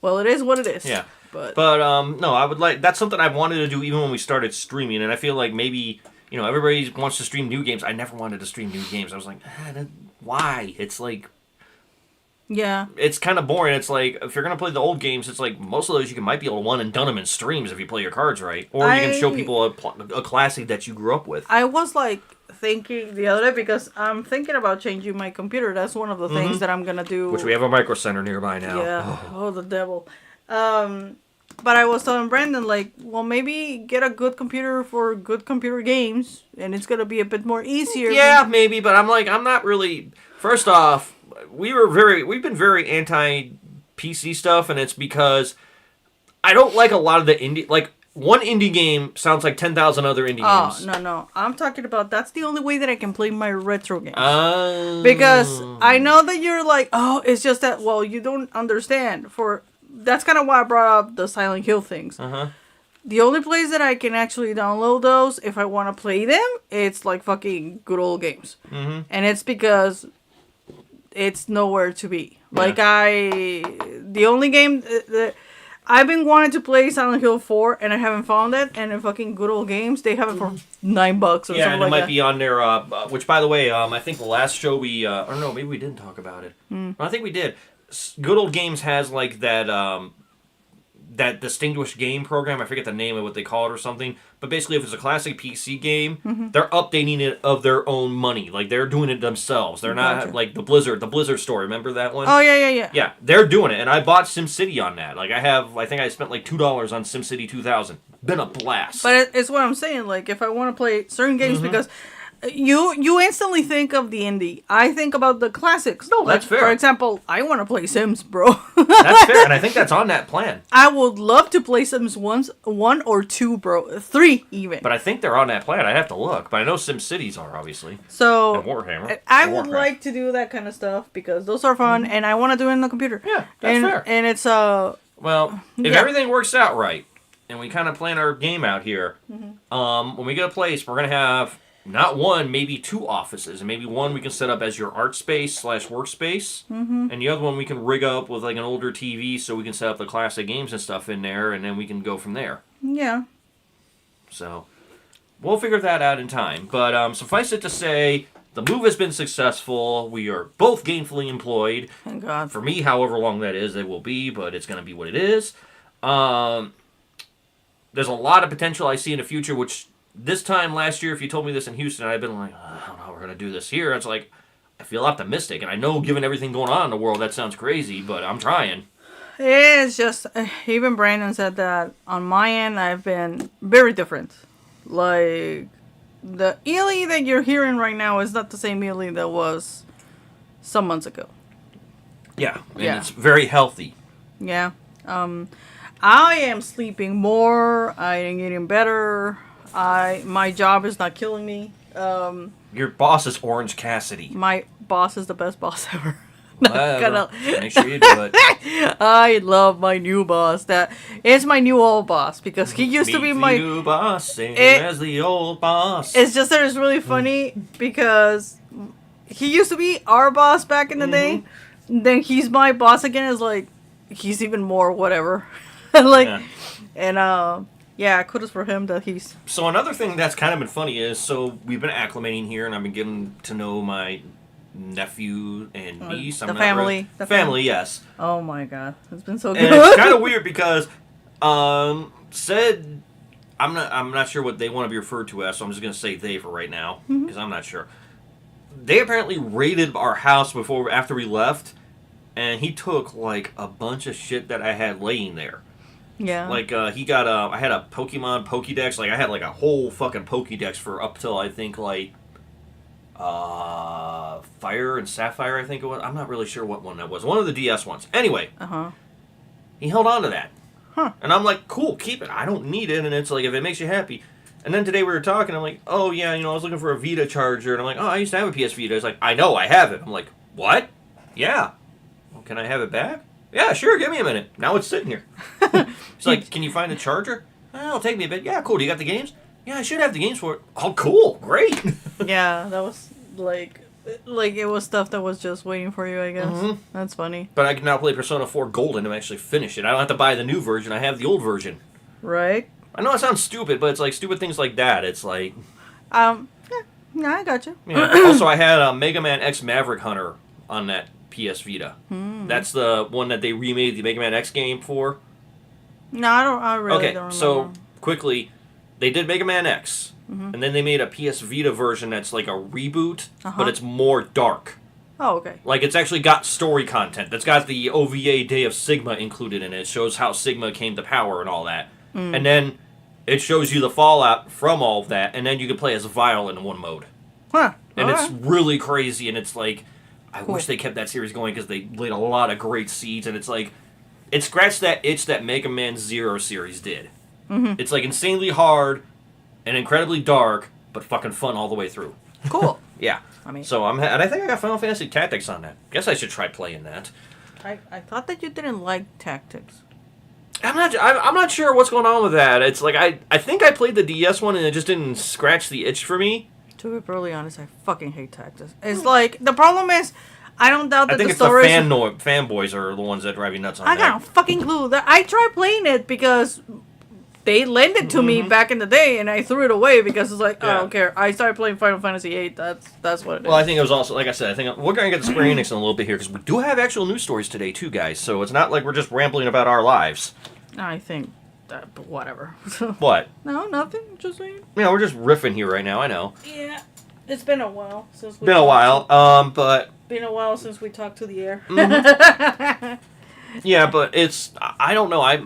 well, it is what it is. Yeah. But no, I would like, that's something I've wanted to do even when we started streaming, and I feel like maybe, you know, everybody wants to stream new games. I never wanted to stream new games. I was like, why? It's like... Yeah. It's kind of boring. It's like, if you're going to play the old games, it's like, most of those you might be able to one and done them in streams if you play your cards right. Or you can show people a classic that you grew up with. I was like thinking the other day, because I'm thinking about changing my computer. That's one of the things that I'm going to do. Which we have a micro center nearby now. Yeah. Oh, the devil. But I was telling Brandon, like, well, maybe get a good computer for good computer games, and it's gonna be a bit more easier. Yeah, maybe, but I'm not really. First off, we've been very anti PC stuff, and it's because I don't like a lot of the indie. Like, one indie game sounds like 10,000 other indie games. Oh, no. I'm talking about that's the only way that I can play my retro games. Because I know that you're like, oh, it's just that, well, you don't understand. That's kind of why I brought up the Silent Hill things. Uh-huh. The only place that I can actually download those, if I want to play them, it's like fucking good old games. Mm-hmm. And it's because it's nowhere to be. Yeah. Like, the only game that I've been wanting to play Silent Hill 4, and I haven't found it. And in fucking good old games, they have it for $9 or something like that. Yeah, and it might be on there, which, by the way, I think the last show or no, maybe we didn't talk about it. I think we did. Good Old Games has, like, that distinguished game program. I forget the name of what they call it or something. But basically, if it's a classic PC game, they're updating it of their own money. Like, they're doing it themselves. They're not like the Blizzard store. Remember that one? Oh, yeah. Yeah, they're doing it. And I bought SimCity on that. Like, I think I spent like $2 on SimCity 2000. Been a blast. But it's what I'm saying. Like, if I want to play certain games, because you instantly think of the indie. I think about the classics. No, that's fair. For example, I want to play Sims, bro. That's fair, and I think that's on that plan. I would love to play Sims 1 or 2, bro. 3 even. But I think they're on that plan. I'd have to look. But I know SimCities are, obviously. So, and Warhammer. I would like to do that kind of stuff because those are fun, and I want to do it on the computer. Yeah, that's fair. And it's well, if everything works out right, and we kind of plan our game out here, when we get a place, we're gonna have not one, maybe 2 offices, and maybe one we can set up as your art space / workspace, and the other one we can rig up with like an older TV so we can set up the classic games and stuff in there, and then we can go from there. Yeah. So, we'll figure that out in time. But suffice it to say, the move has been successful. We are both gainfully employed. Thank God. For me, however long that is, it will be, but it's going to be what it is. There's a lot of potential I see in the future, which this time last year, if you told me this in Houston, I'd been like, I don't know how we're going to do this here. It's like, I feel optimistic. And I know, given everything going on in the world, that sounds crazy, but I'm trying. It's just, even Brandon said that on my end, I've been very different. Like, the Ely that you're hearing right now is not the same Ely that was some months ago. Yeah, and it's very healthy. Yeah. I am sleeping more. I am getting better. My job is not killing me. Your boss is Orange Cassidy. My boss is the best boss ever. Make sure you do it. I love my new boss. That is my new old boss because he used to be my new boss, same as the old boss. It's just that it's really funny because he used to be our boss back in the day. Then he's my boss again. Is like he's even more whatever. Kudos for him that he's. So another thing that's kind of been funny is we've been acclimating here, and I've been getting to know my nephew and niece. The family. Family, yes. Oh my God, it's been so good. And it's kind of weird because said I'm not sure what they want to be referred to as, so I'm just gonna say they for right now because I'm not sure. They apparently raided our house after we left, and he took like a bunch of shit that I had laying there. Yeah. Like, he got I had a Pokemon Pokédex. Like, I had, like, a whole fucking Pokédex for up till, I think, like, Fire and Sapphire, I think it was. I'm not really sure what one that was. One of the DS ones. Anyway. He held on to that. Huh. And I'm like, cool, keep it. I don't need it. And it's like, if it makes you happy. And then today we were talking, I'm like, oh, yeah, I was looking for a Vita charger. And I'm like, oh, I used to have a PS Vita. He's like, I know, I have it. I'm like, what? Yeah. Well, can I have it back? Yeah, sure, give me a minute. Now it's sitting here. He's like, can you find the charger? It'll take me a bit. Yeah, cool. Do you got the games? Yeah, I should have the games for it. Oh, cool. Great. Yeah, that was like it was stuff that was just waiting for you, I guess. That's funny. But I can now play Persona 4 Golden and actually finish it. I don't have to buy the new version. I have the old version. Right. I know it sounds stupid, but it's like stupid things like that. It's like... Yeah, I got you. Yeah. Also, I had Mega Man X Maverick Hunter on that PS Vita. That's the one that they remade the Mega Man X game for. No, I really don't remember. So quickly, they did Mega Man X, and then they made a PS Vita version that's like a reboot, but it's more dark. Oh, okay. Like, it's actually got story content. That's got the OVA Day of Sigma included in it. It shows how Sigma came to power and all that. And then it shows you the fallout from all of that, and then you can play as Vile in one mode. Huh. And it's really crazy, and it's like, I wish they kept that series going because they laid a lot of great seeds, and it's like, it scratched that itch that Mega Man Zero series did. It's like insanely hard and incredibly dark, but fucking fun all the way through. Cool. Yeah. I mean, So and I think I got Final Fantasy Tactics on that. Guess I should try playing that. I thought that you didn't like Tactics. I'm not sure what's going on with that. It's like I think I played the DS one and it just didn't scratch the itch for me. To be brutally honest, I fucking hate Tactics. It's like the problem is, I don't doubt that I think the it's stories. the fanboys are the ones that drive you nuts on I that. got no fucking clue. I tried playing it because they lent it to me back in the day, and I threw it away because it's like, I don't care. I started playing Final Fantasy VIII. That's what it is. Well, I think it was also, like I said, I think we're going to get to Square Enix in a little bit here because we do have actual news stories today too, guys. So it's not like we're just rambling about our lives. I think that, but whatever. What? No, nothing. Just saying. You know, we're just riffing here right now. I know. Yeah, it's been a while since we. Been a while. But. Been a while since we talked to the air. Yeah, but it's, I don't know. I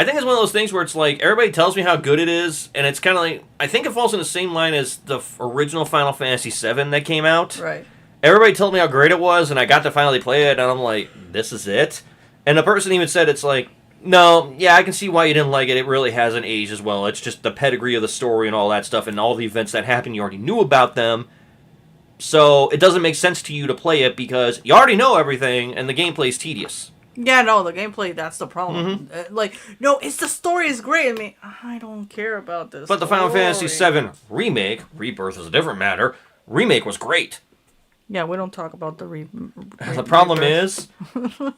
think it's one of those things where it's like everybody tells me how good it is, and it's kind of like, I think it falls in the same line as the original Final Fantasy VII that came out. Right. Everybody told me how great it was, and I got to finally play it, and I'm like, this is it? And the person even said it's like, no, yeah, I can see why you didn't like it. It really hasn't aged as well. It's just the pedigree of the story and all that stuff, and all the events that happened, you already knew about them. So it doesn't make sense to you to play it because you already know everything, and the gameplay's tedious. Yeah, no, the gameplay, that's the problem. No, it's the story is great. I mean, I don't care about this. But the Final Fantasy VII Remake, Rebirth is a different matter, Remake was great. Yeah, we don't talk about the The problem is,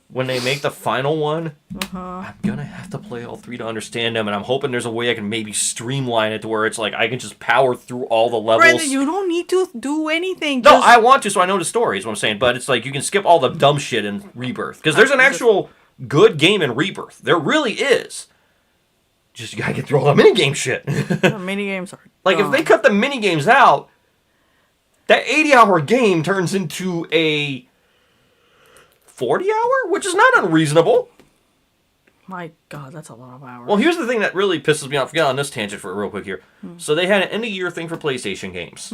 when they make the final one, I'm going to have to play all three to understand them, and I'm hoping there's a way I can maybe streamline it to where it's like I can just power through all the levels. Brandon, you don't need to do anything. No, I want to, so I know the story, is what I'm saying, but it's like you can skip all the dumb shit in Rebirth. Because there's an actual good game in Rebirth. There really is. Just, you gotta get through all the minigame shit. The minigames are like, dumb. if they cut the minigames out, that 80-hour game turns into a 40-hour, which is not unreasonable. My God, that's a lot of hours. Well, here's the thing that really pisses me off. Get on this tangent for real quick here. So they had an end-of-year thing for PlayStation games.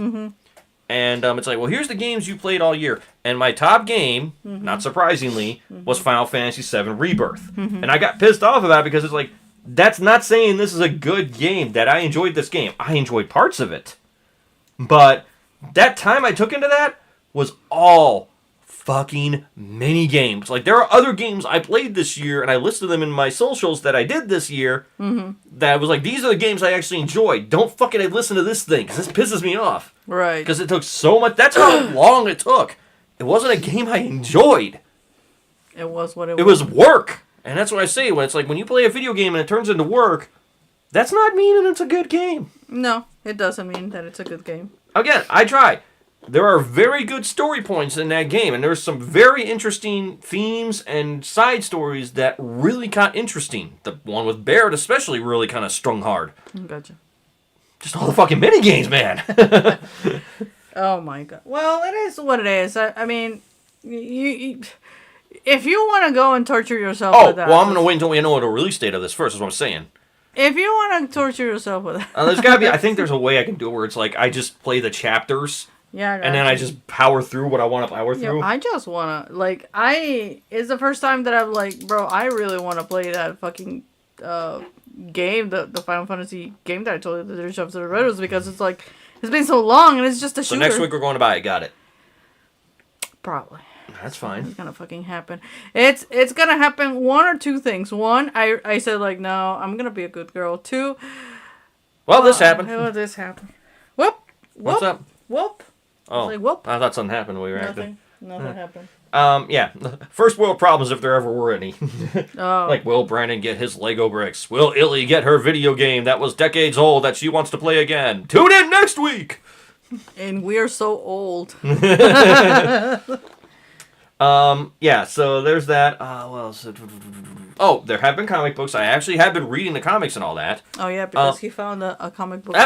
And it's like, well, here's the games you played all year. And my top game, not surprisingly, was Final Fantasy VII Rebirth. And I got pissed off about it because it's like, that's not saying this is a good game, that I enjoyed this game. I enjoyed parts of it. But that time I took into that was all fucking mini games. Like, there are other games I played this year, and I listed them in my socials that I did this year, that was like, these are the games I actually enjoyed. Don't fucking listen to this thing, because this pisses me off. Right. Because it took so much. That's how long it took. It wasn't a game I enjoyed. It was what it was. It was work. And that's what I say, when it's like, when you play a video game and it turns into work, that's not meaning it's a good game. No, it doesn't mean that it's a good game. Again, I try. There are very good story points in that game, and there's some very interesting themes and side stories that really got interesting. The one with Barrett especially really kind of strung hard. Gotcha. Just all the fucking minigames, man. Oh my God. Well, it is what it is. I mean, you if you want to go and torture yourself with that. Well, I'm going to wait until we know the release date of this first, is what I'm saying. If you want to torture yourself with that. There's got to be, I think there's a way I can do it where it's like, I just play the chapters. Yeah, and then I just power through what I want to power through. I just want to, like, it's the first time that I'm like, bro, I really want to play that fucking game, the Final Fantasy game that I told you, the Dirge of the Riddles, because it's like, it's been so long and it's just a shooter. So next week we're going to buy it, got it. Probably. That's fine. It's gonna fucking happen. It's gonna happen one or two things. One, I said like, no, I'm gonna be a good girl. Two, well, this happened. Well, this happened. Whoop. What's up? Whoop. Oh, like, whoop. I thought something happened when we were acting. Nothing happened. Yeah. First world problems if there ever were any. Oh. Like, will Brandon get his Lego bricks? Will Illy get her video game that was decades old that she wants to play again? Tune in next week! And we're so old. Yeah, so there's that. Oh, there have been comic books. I actually have been reading the comics and all that. Oh, yeah, because he found a comic book.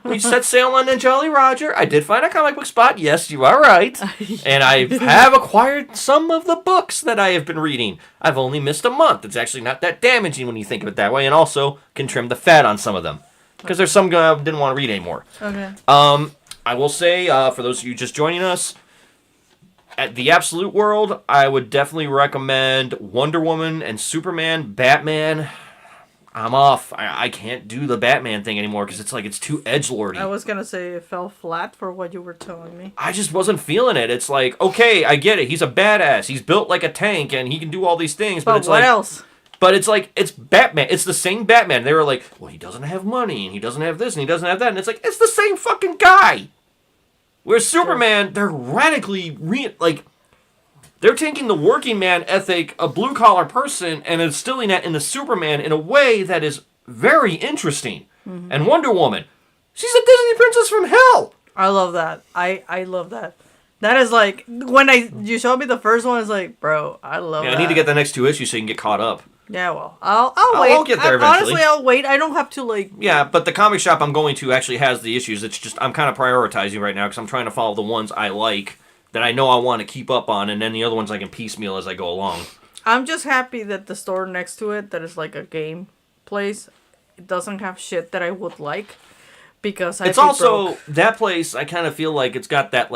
We set sail on the Jolly Roger. I did find a comic book spot. Yes, you are right. And I have acquired some of the books that I have been reading. I've only missed a month. It's actually not that damaging when you think of it that way, and also can trim the fat on some of them. Because there's some I didn't want to read anymore. Okay. I will say, for those of you just joining us, at the absolute world, I would definitely recommend Wonder Woman and Superman. Batman, I'm off. I can't do the Batman thing anymore because it's too edgelordy. I was gonna say it fell flat for what you were telling me. I just wasn't feeling it. It's like, okay, I get it. He's a badass. He's built like a tank and he can do all these things. But it's what like, else? But it's like, it's Batman. It's the same Batman. They were like, well, he doesn't have money and he doesn't have this and he doesn't have that. And it's like, it's the same fucking guy. Whereas Superman, they're radically, they're taking the working man ethic, a blue-collar person, and instilling that in the Superman in a way that is very interesting. Mm-hmm. And Wonder Woman, she's a Disney princess from hell. I love that. I love that. That is like, when you showed me the first one, it's like, bro, I love that. I need to get the next 2 issues so you can get caught up. Yeah, well, I'll wait. I'll get there eventually. Honestly, I'll wait. I don't have to, Yeah, but the comic shop I'm going to actually has the issues. It's just, I'm kind of prioritizing right now because I'm trying to follow the ones I like that I know I want to keep up on, and then the other ones I can piecemeal as I go along. I'm just happy that the store next to it, that is like a game place, it doesn't have shit that I would like, because it's also broke. That place, I kind of feel like it's got that,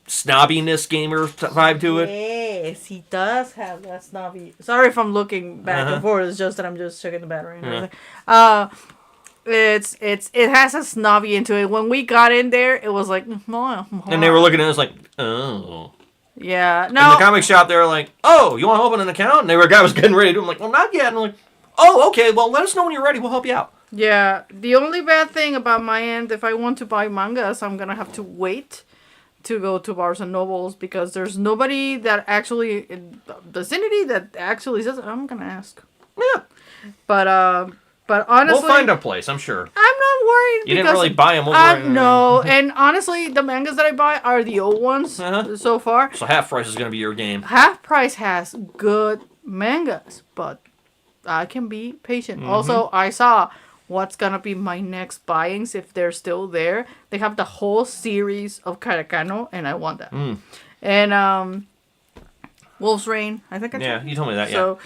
snobbiness gamer vibe to it. Yes, he does have that snobby. Sorry if I'm looking back and forth. It's just that I'm just checking the battery and everything. It has a snobby into it. When we got in there, it was like, and they were looking at us like, oh. Yeah, no. In the comic shop, they were like, oh, you want to open an account? And guy was getting ready to do it. I'm like, well, not yet. And I'm like, oh, okay, well, let us know when you're ready. We'll help you out. Yeah, the only bad thing about my end, if I want to buy mangas, I'm going to have to wait to go to Barnes and Nobles because there's nobody that actually in the vicinity that actually says I'm gonna ask. Yeah, but honestly, we'll find a place. I'm sure. I'm not worried. You didn't really buy them. No, and honestly, the mangas that I buy are the old ones so far. So Half Price is gonna be your game. Half Price has good mangas, but I can be patient. Mm-hmm. Also, I saw what's gonna be my next buyings if they're still there. They have the whole series of Karakano, and I want that. And Wolf's Rain, I think I told you told me that. So,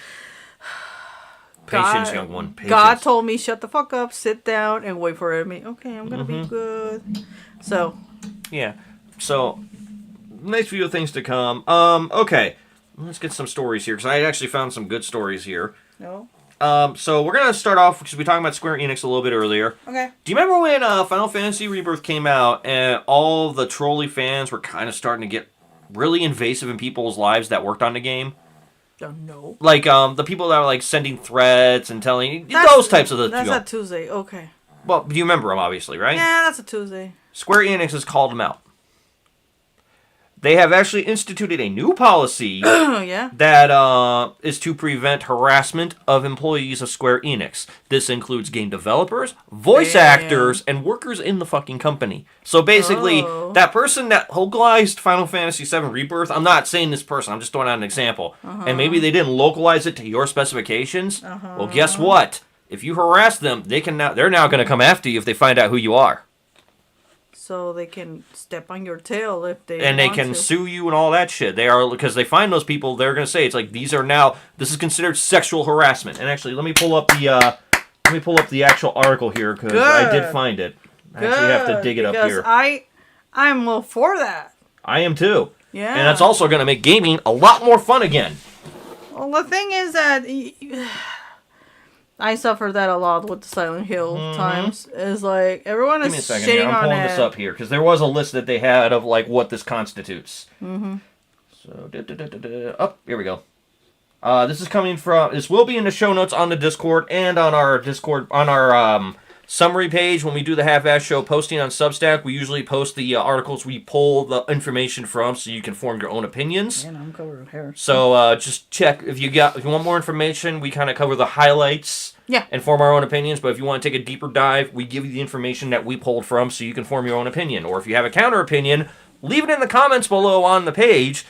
patience, young one. Patience. God told me, shut the fuck up, sit down, and wait for me. Okay, I'm gonna be good. So. Yeah. So, nice few things to come. Okay, let's get some stories here because I actually found some good stories here. No. So we're going to start off, because we were talking about Square Enix a little bit earlier. Okay. Do you remember when Final Fantasy Rebirth came out and all the trolley fans were kind of starting to get really invasive in people's lives that worked on the game? No. The people that were sending threats and telling those types of That's a Tuesday, okay. Well, you remember them, obviously, right? Yeah, that's a Tuesday. Square Enix has called them out. They have actually instituted a new policy that is to prevent harassment of employees of Square Enix. This includes game developers, voice actors, and workers in the fucking company. So basically, that person that localized Final Fantasy VII Rebirth, I'm not saying this person, I'm just throwing out an example, and maybe they didn't localize it to your specifications. Well, guess what? If you harass them, they're now going to come after you if they find out who you are. So they can step on your tail if they and they can sue you and all that shit. They are, because they find those people, they're going to say, it's like, these are now, this is considered sexual harassment. And actually, let me pull up the actual article here, because I did find it. I actually have to dig it up here. I'm all for that. I am too. Yeah. And that's also going to make gaming a lot more fun again. Well, the thing is that I suffered that a lot with the Silent Hill times. Is like everyone is shitting on it. Give me a second here. I'm pulling this up here because there was a list that they had of what this constitutes. So, here we go. This is coming from. This will be in the show notes on the Discord and on our summary page when we do the half-ass show posting on Substack. We usually post the articles we pull the information from, so you can form your own opinions. Man, I'm covered with hair. So just check if you want more information. We kind of cover the highlights. Yeah. And form our own opinions. But if you want to take a deeper dive, we give you the information that we pulled from, so you can form your own opinion. Or if you have a counter opinion, leave it in the comments below on the page.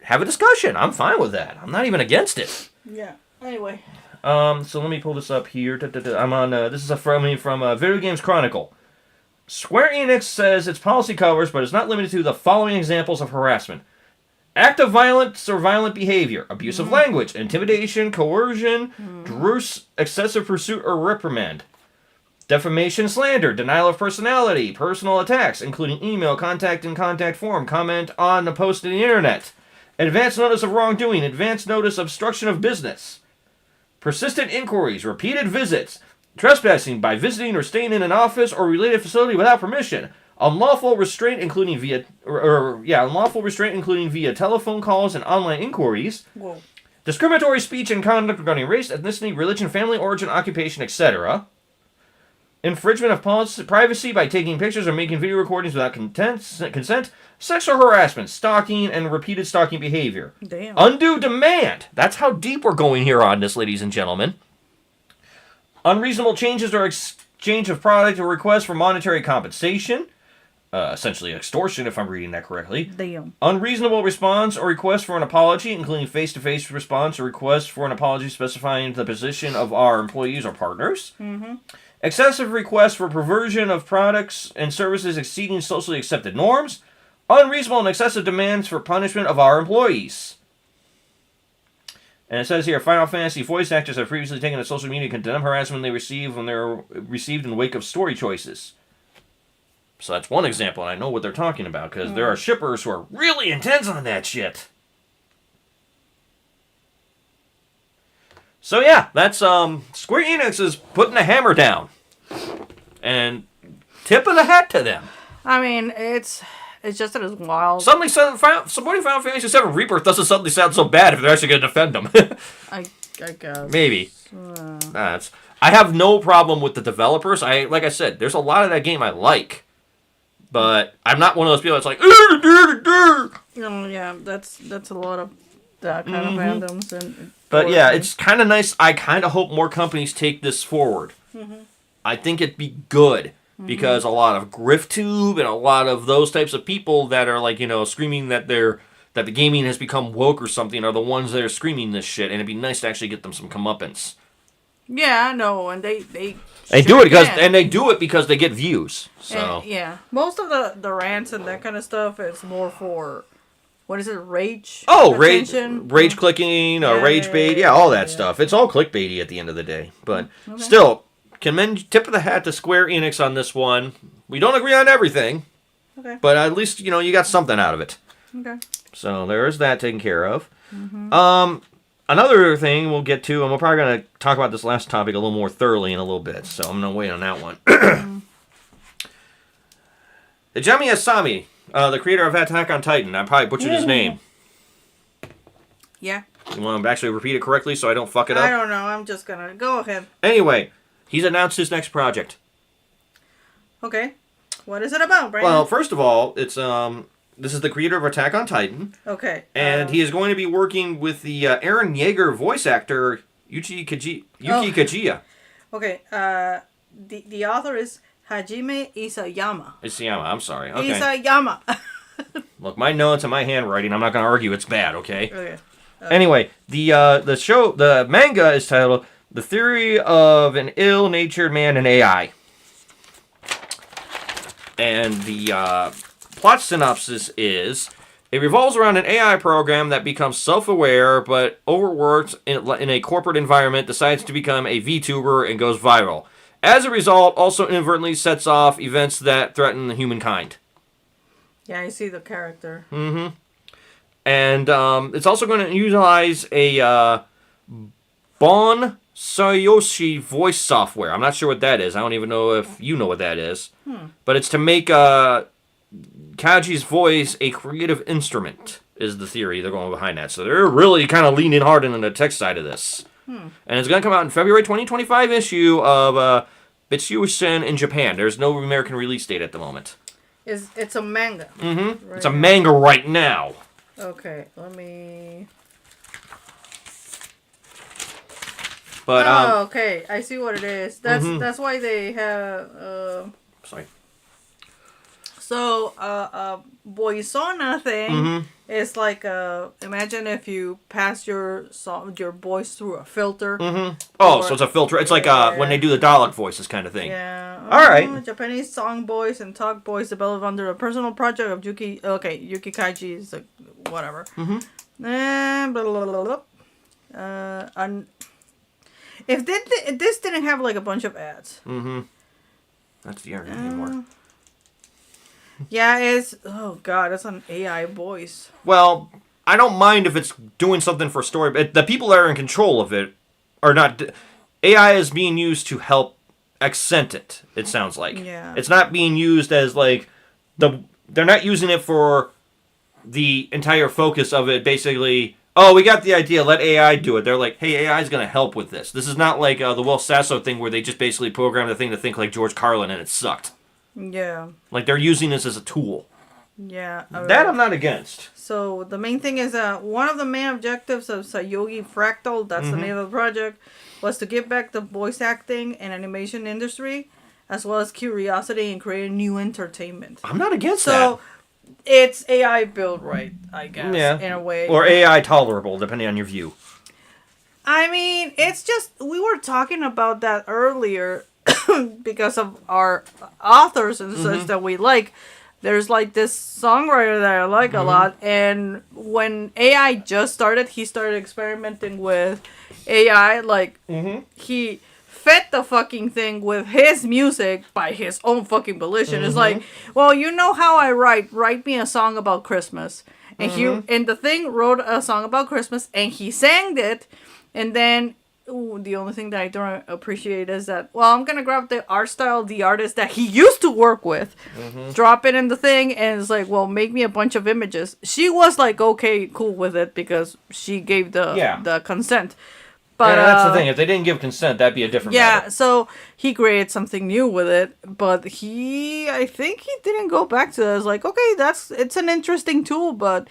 Have a discussion. I'm fine with that. I'm not even against it. Yeah. Anyway. So let me pull this up here. I'm on. This is from Video Games Chronicle. Square Enix says its policy covers, but is not limited to, the following examples of harassment. Act of violence or violent behavior, abusive language, intimidation, coercion, excessive pursuit or reprimand. Defamation, slander, denial of personality, personal attacks, including email, contact in contact form, comment on the post on the internet. Advance notice of wrongdoing, advance notice obstruction of business. Persistent inquiries, repeated visits, trespassing by visiting or staying in an office or related facility without permission. Unlawful restraint, including via telephone calls and online inquiries. Whoa. Discriminatory speech and conduct regarding race, ethnicity, religion, family origin, occupation, etc. Infringement of privacy by taking pictures or making video recordings without consent. Sexual harassment, stalking, and repeated stalking behavior. Damn. Undue demand. That's how deep we're going here on this, ladies and gentlemen. Unreasonable changes or exchange of product or requests for monetary compensation. Essentially extortion, if I'm reading that correctly. Damn. Unreasonable response or request for an apology, including face-to-face response or request for an apology specifying the position of our employees or partners. Excessive requests for perversion of products and services exceeding socially accepted norms. Unreasonable and excessive demands for punishment of our employees. And it says here, Final Fantasy voice actors have previously taken to social media to condemn harassment they receive when they're received in the wake of story choices. So that's one example, and I know what they're talking about, because there are shippers who are really intense on that shit. So yeah, that's, Square Enix is putting the hammer down. And tip of the hat to them. I mean, it's just that it's wild. Suddenly, supporting Final Fantasy VII Rebirth doesn't suddenly sound so bad if they're actually going to defend them. I guess. Maybe. I have no problem with the developers. Like I said, there's a lot of that game I like. But I'm not one of those people that's like, yeah, that's a lot of that kind of fandoms. But yeah, it's kind of nice. I kind of hope more companies take this forward. I think it'd be good. Because a lot of GriftTube and a lot of those types of people that are like, screaming that the gaming has become woke or something are the ones that are screaming this shit, and it'd be nice to actually get them some comeuppance. Yeah, no, and they do it because they get views. So and, most of the rants and that kind of stuff is more for what is it, rage? Rage clicking, rage bait, all that stuff. It's all clickbaity at the end of the day, but still. Tip of the hat to Square Enix on this one. We don't agree on everything. Okay. But at least, you got something out of it. Okay. So there's that taken care of. Another thing we'll get to, and we're probably going to talk about this last topic a little more thoroughly in a little bit, so I'm going to wait on that one. Hajime Asami, the creator of Attack on Titan. I probably butchered his name. Yeah. You want to actually repeat it correctly so I don't fuck it up? I don't know. I'm just going to go ahead. Anyway. He's announced his next project. Okay. What is it about, Brandon? Well, first of all, it's this is the creator of Attack on Titan. Okay. And he is going to be working with the Eren Yeager voice actor Yuki Kajiya. Okay. The author is Hajime Isayama. I'm sorry. Okay. Isayama. Look, my notes and my handwriting, I'm not going to argue it's bad, okay? Okay. Anyway, the manga is titled The Theory of an Ill-Natured Man and AI. And the plot synopsis is, it revolves around an AI program that becomes self-aware but overworked in a corporate environment, decides to become a VTuber, and goes viral. As a result, also inadvertently sets off events that threaten humankind. Yeah, I see the character. Mm-hmm. And it's also going to utilize a Bon Sayoshi voice software. I'm not sure what that is. I don't even know if you know what that is. But it's to make Kaji's voice a creative instrument, is the theory they're going behind that. So they're really kind of leaning hard into the tech side of this. And it's going to come out in February 2025 issue of Bitsuisen in Japan. There's no American release date at the moment. It's a manga. Mm-hmm. Right, it's a manga right now. Okay, let me... But, okay. I see what it is. That's why they have... Sorry. So, Boisona thing It's like imagine if you pass your voice through a filter. Oh, so it's a filter. It's like when they do the dialogue voices kind of thing. Yeah. All right. Japanese song voice and talk voice developed under a personal project of Yuki. Okay, Yuki Kaiji is whatever. Blah, blah, blah, blah. If this didn't have like a bunch of ads. That's the internet anymore. Yeah, it's it's an AI voice. Well, I don't mind if it's doing something for story, but the people that are in control of it are not. AI is being used to help accent it. It sounds like. Yeah. It's not being used as like they're not using it for the entire focus of it. Basically, oh, we got the idea. Let AI do it. They're like, hey, AI is going to help with this. This is not like the Will Sasso thing where they just basically programmed the thing to think like George Carlin and it sucked. Yeah. Like they're using this as a tool. Yeah. That I'm not against. So the main thing is that one of the main objectives of Sayogi Fractal, that's the name of the project, was to give back the voice acting and animation industry, as well as curiosity and create new entertainment. I'm not against that. So it's AI built right, I guess, in a way. Or AI tolerable, depending on your view. I mean, it's just, we were talking about that earlier because of our authors and such that we like. There's like this songwriter that I like a lot, and when AI just started, he started experimenting with AI, like, he fed the fucking thing with his music by his own fucking volition. It's like, well, you know how I write me a song about Christmas. And and the thing wrote a song about Christmas, and he sang it, and then the only thing that I don't appreciate is that, well, I'm gonna grab the art style, the artist that he used to work with, drop it in the thing, and it's like, well, make me a bunch of images. She was like, okay, cool with it, because she gave the consent. But that's the thing. If they didn't give consent, that'd be a different matter. So he created something new with it, but I think he didn't go back to it. It's like, okay, it's an interesting tool, but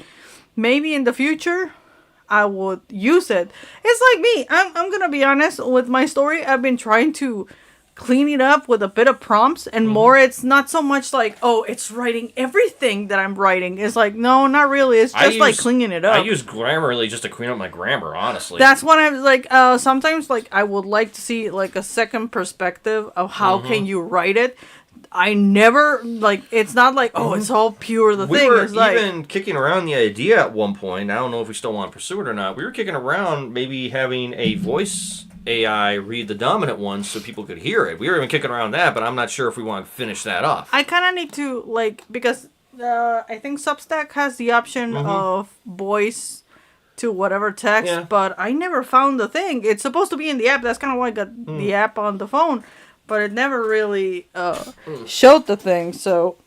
maybe in the future I would use it. It's like me. I'm gonna be honest with my story. I've been trying to clean it up with a bit of prompts and more. It's not so much like, oh, it's writing everything that I'm writing. It's like, no, not really. It's just like cleaning it up. I use Grammarly just to clean up my grammar, honestly. That's what I'm like. Sometimes like I would like to see like a second perspective of how can you write it. I never, like, it's not like, oh, it's all pure the thing. We were it's like, even kicking around the idea at one point. I don't know if we still want to pursue it or not. We were kicking around maybe having a voice AI read the dominant one so people could hear it. We were even kicking around that, but I'm not sure if we want to finish that off. I kind of need to, like, because I think Substack has the option of voice to whatever text, but I never found the thing. It's supposed to be in the app. That's kind of why I got the app on the phone. But it never really showed the thing, so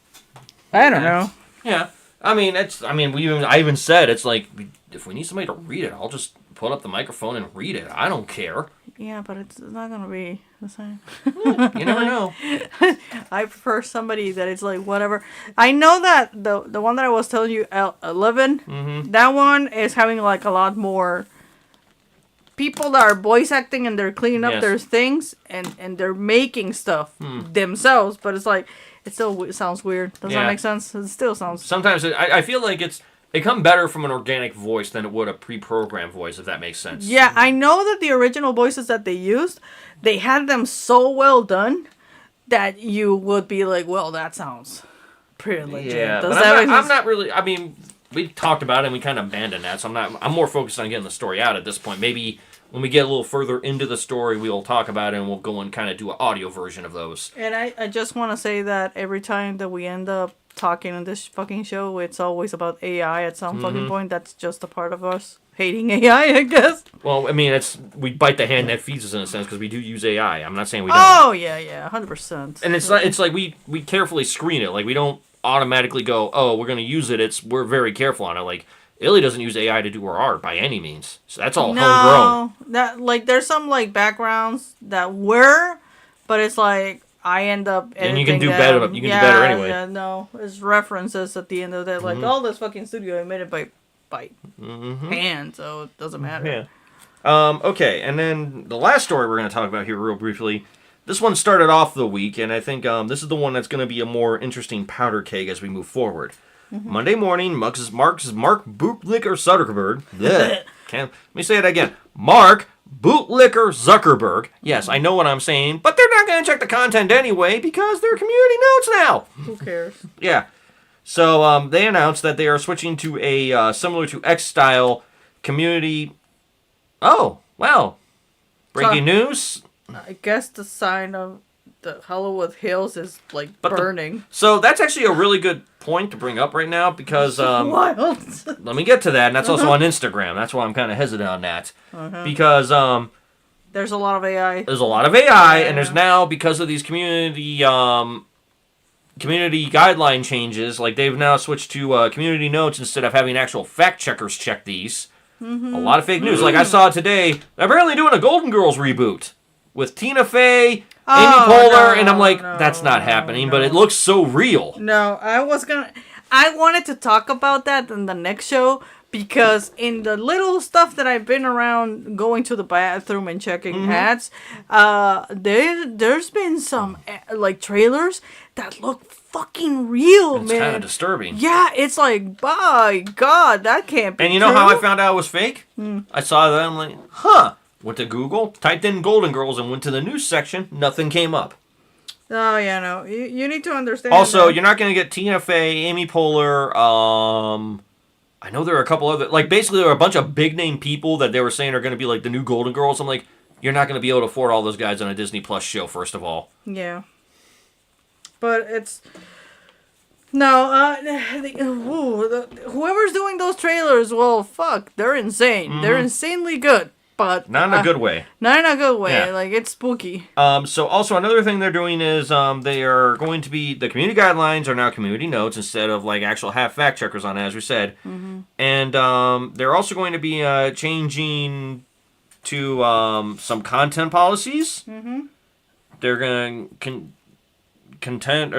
I don't know. Yeah, I mean, I even said it's like if we need somebody to read it, I'll just put up the microphone and read it. I don't care. Yeah, but it's not gonna be the same. You never know. I prefer somebody that is like whatever. I know that the one that I was telling you, L11, that one is having like a lot more people that are voice acting and they're cleaning up their things and they're making stuff themselves, but it's like it still sounds weird. Does that make sense? It still sounds. Sometimes I feel like it come better from an organic voice than it would a pre-programmed voice, if that makes sense. Yeah, I know that the original voices that they used, they had them so well done that you would be like, well, that sounds pretty legit. Yeah, but I'm not really. I mean, we talked about it and we kind of abandoned that, so I'm more focused on getting the story out at this point. Maybe when we get a little further into the story, we'll talk about it and we'll go and kind of do an audio version of those. And I just want to say that every time that we end up talking on this fucking show, it's always about AI at some fucking point. That's just a part of us hating AI, I guess. Well, I mean, we bite the hand that feeds us in a sense because we do use AI. I'm not saying we don't. Oh, yeah, 100%. And it's like we carefully screen it. Like, we don't automatically go, oh, we're going to use it. We're very careful on it. Like, Illy doesn't use AI to do her art by any means. So that's all homegrown. That, like, there's some, like, backgrounds that were, but it's like, I end up editing and you can do better. You can do better anyway. Yeah, no, it's references at the end of the day. Like, all this fucking studio I made it by hand, so it doesn't matter. Yeah. Okay, and then the last story we're going to talk about here real briefly. This one started off the week, and I think this is the one that's going to be a more interesting powder keg as we move forward. Monday morning, Mark Bootlicker Zuckerberg. Let me say it again. Mark Bootlicker Zuckerberg. Yes, I know what I'm saying, but they're not going to check the content anyway because they're community notes now. Who cares? Yeah. So they announced that they are switching to a similar to X style community. Oh, well. Breaking news. I guess the sign of the Hollywood Hills is like burning. So that's actually a really good point to bring up right now because wild. let me get to that, and that's also on Instagram. That's why I'm kind of hesitant on that because there's a lot of AI. There's a lot of AI, and there's now because of these community guideline changes, like they've now switched to community notes instead of having actual fact checkers check these. A lot of fake news. Like I saw today, they're apparently doing a Golden Girls reboot with Tina Fey, Amy Poehler, and I'm like, that's not happening, but it looks so real. No, I wanted to talk about that in the next show, because in the little stuff that I've been around going to the bathroom and checking ads, there's been some like trailers that look fucking real, man. It's kind of disturbing. Yeah, it's like, by God, that can't be And you know how I found out it was fake? I saw that, I'm like, huh. Went to Google, typed in Golden Girls, and went to the news section. Nothing came up. Oh, yeah, no. You need to understand. Also, you're not going to get Tina Fey, Amy Poehler, I know there are a couple other, like, basically there are a bunch of big-name people that they were saying are going to be, like, the new Golden Girls. I'm like, you're not going to be able to afford all those guys on a Disney Plus show, first of all. Yeah. But it's... No, whoever's doing those trailers, well, fuck, they're insane. They're insanely good. But not in a good way. Not in a good way. Yeah. Like, it's spooky. So also another thing they're doing is they are going to be, the community guidelines are now community notes instead of like actual half fact checkers on it, as we said. And they're also going to be changing to some content policies. They're going to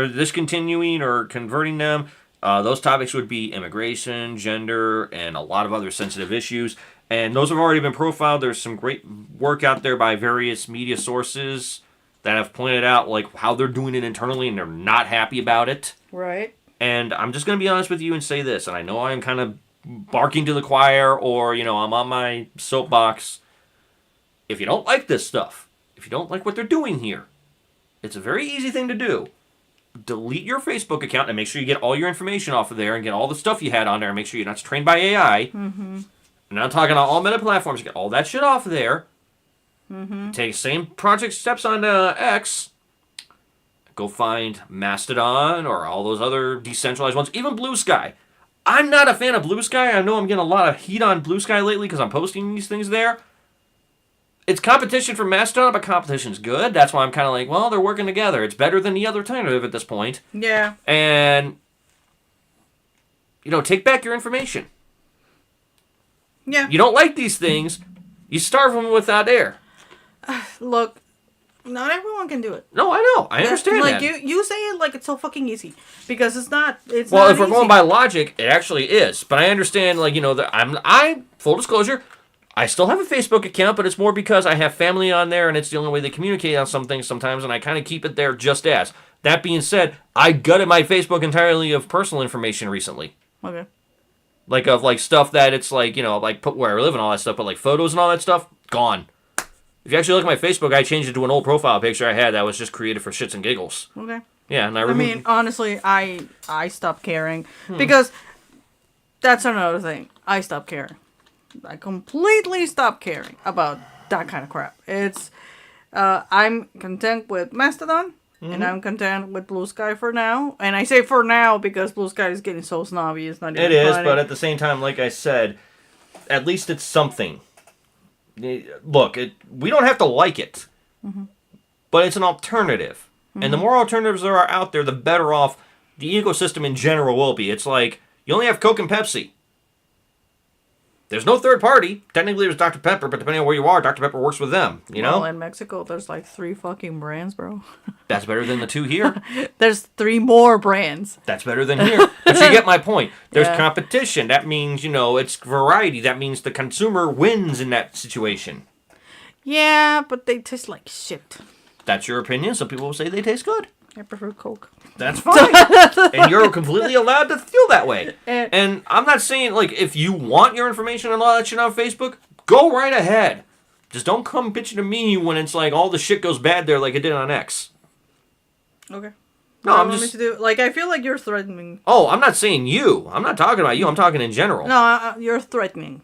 discontinuing or converting them. Those topics would be immigration, gender, and a lot of other sensitive issues. And those have already been profiled. There's some great work out there by various media sources that have pointed out like how they're doing it internally, and they're not happy about it. Right. And I'm just going to be honest with you and say this, and I know I'm kind of barking to the choir, or, you know, I'm on my soapbox. If you don't like this stuff, if you don't like what they're doing here, it's a very easy thing to do. Delete your Facebook account and make sure you get all your information off of there and get all the stuff you had on there and make sure you're not trained by AI. And I'm talking on all meta platforms. Get all that shit off of there. Take same project steps on X. Go find Mastodon or all those other decentralized ones. Even Blue Sky. I'm not a fan of Blue Sky. I know I'm getting a lot of heat on Blue Sky lately because I'm posting these things there. It's competition for Mastodon, but competition's good. That's why I'm kind of like, well, they're working together. It's better than the other alternative at this point. Yeah. And, you know, take back your information. Yeah. You don't like these things, you starve them without air. Look, not everyone can do it. No, I know. I understand like, that. You say it like it's so fucking easy. Because it's not. It's well, not if we're easy. going by logic, it actually is. But I understand, like, you know, that I full disclosure, I still have a Facebook account, but it's more because I have family on there, and it's the only way they communicate on some things sometimes, and I kind of keep it there just as. That being said, I gutted my Facebook entirely of personal information recently. Okay. Like, of, like, stuff that it's, like, you know, like, put where I live and all that stuff, but, like, photos and all that stuff, gone. If you actually look at my Facebook, I changed it to an old profile picture I had that was just created for shits and giggles. Okay. Yeah, and I mean, honestly, I stopped caring. Because that's another thing. I stopped caring. I completely stopped caring about that kind of crap. It's, I'm content with Mastodon. And I'm content with Blue Sky for now. And I say for now because Blue Sky is getting so snobby. It's not even It is, funny. but at the same time, like I said, at least it's something. Look, we don't have to like it. But it's an alternative. And the more alternatives there are out there, the better off the ecosystem in general will be. It's like, you only have Coke and Pepsi. There's no third party. Technically, there's Dr. Pepper, but depending on where you are, Dr. Pepper works with them, you know? Well, in Mexico, there's like 3 fucking brands, bro. That's better than the 2 here. There's 3 more brands. That's better than here. But you get my point. There's competition. That means, you know, it's variety. That means the consumer wins in that situation. Yeah, but they taste like shit. That's your opinion. Some people will say they taste good. I prefer Coke. That's fine. And you're completely allowed to feel that way. And I'm not saying, like, if you want your information and all that shit on Facebook, go right ahead. Just don't come bitching to me when it's like all the shit goes bad there like it did on X. Okay. No, I'm just... Like, I feel like you're threatening. Oh, I'm not saying you. I'm not talking about you. I'm talking in general. No, you're threatening.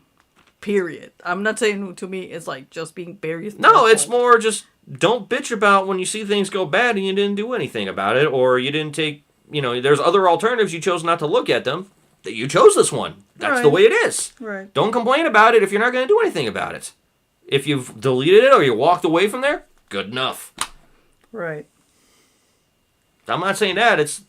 Period. I'm not saying to me it's like just being very... No, it's more just don't bitch about when you see things go bad and you didn't do anything about it, or you didn't take... You know, there's other alternatives. You chose not to look at them. That you chose this one. That's the way it is. Right. Don't complain about it if you're not going to do anything about it. If you've deleted it or you walked away from there, good enough. Right. I'm not saying that. It's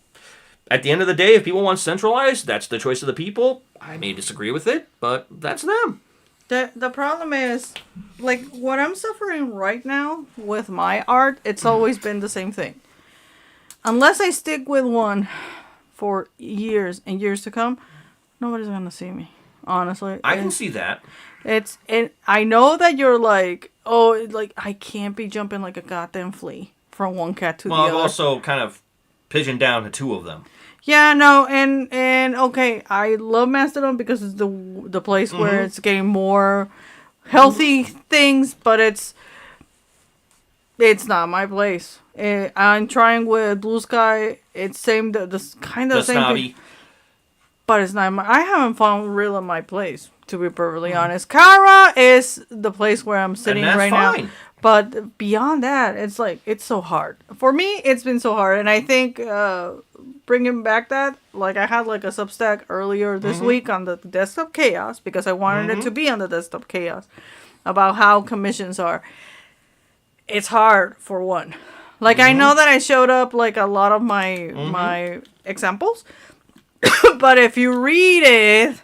at the end of the day, if people want centralized, that's the choice of the people. I may disagree with it, but that's them. The problem is, like, what I'm suffering right now with my art, it's always been the same thing. Unless I stick with one for years and years to come, nobody's gonna see me. Honestly, I can see that. I know that you're like, oh, like I can't be jumping like a goddamn flea from one cat to the other. Well, I've also kind of pigeoned down to two of them. Yeah, no, and okay, I love Mastodon because it's the place where it's getting more healthy things, but it's not my place. I'm trying with Blue Sky. It's same the kind of the same snobby. thing, but it's not. I haven't found really my place, to be perfectly honest. Kara is the place where I'm sitting right fine. now. But beyond that, it's like it's so hard for me. It's been so hard, and I think bringing back that, like I had like a Substack earlier this week on the Desktop Chaos because I wanted it to be on the Desktop Chaos about how commissions are. It's hard for one. Like I know that I showed up like a lot of my examples, but if you read it,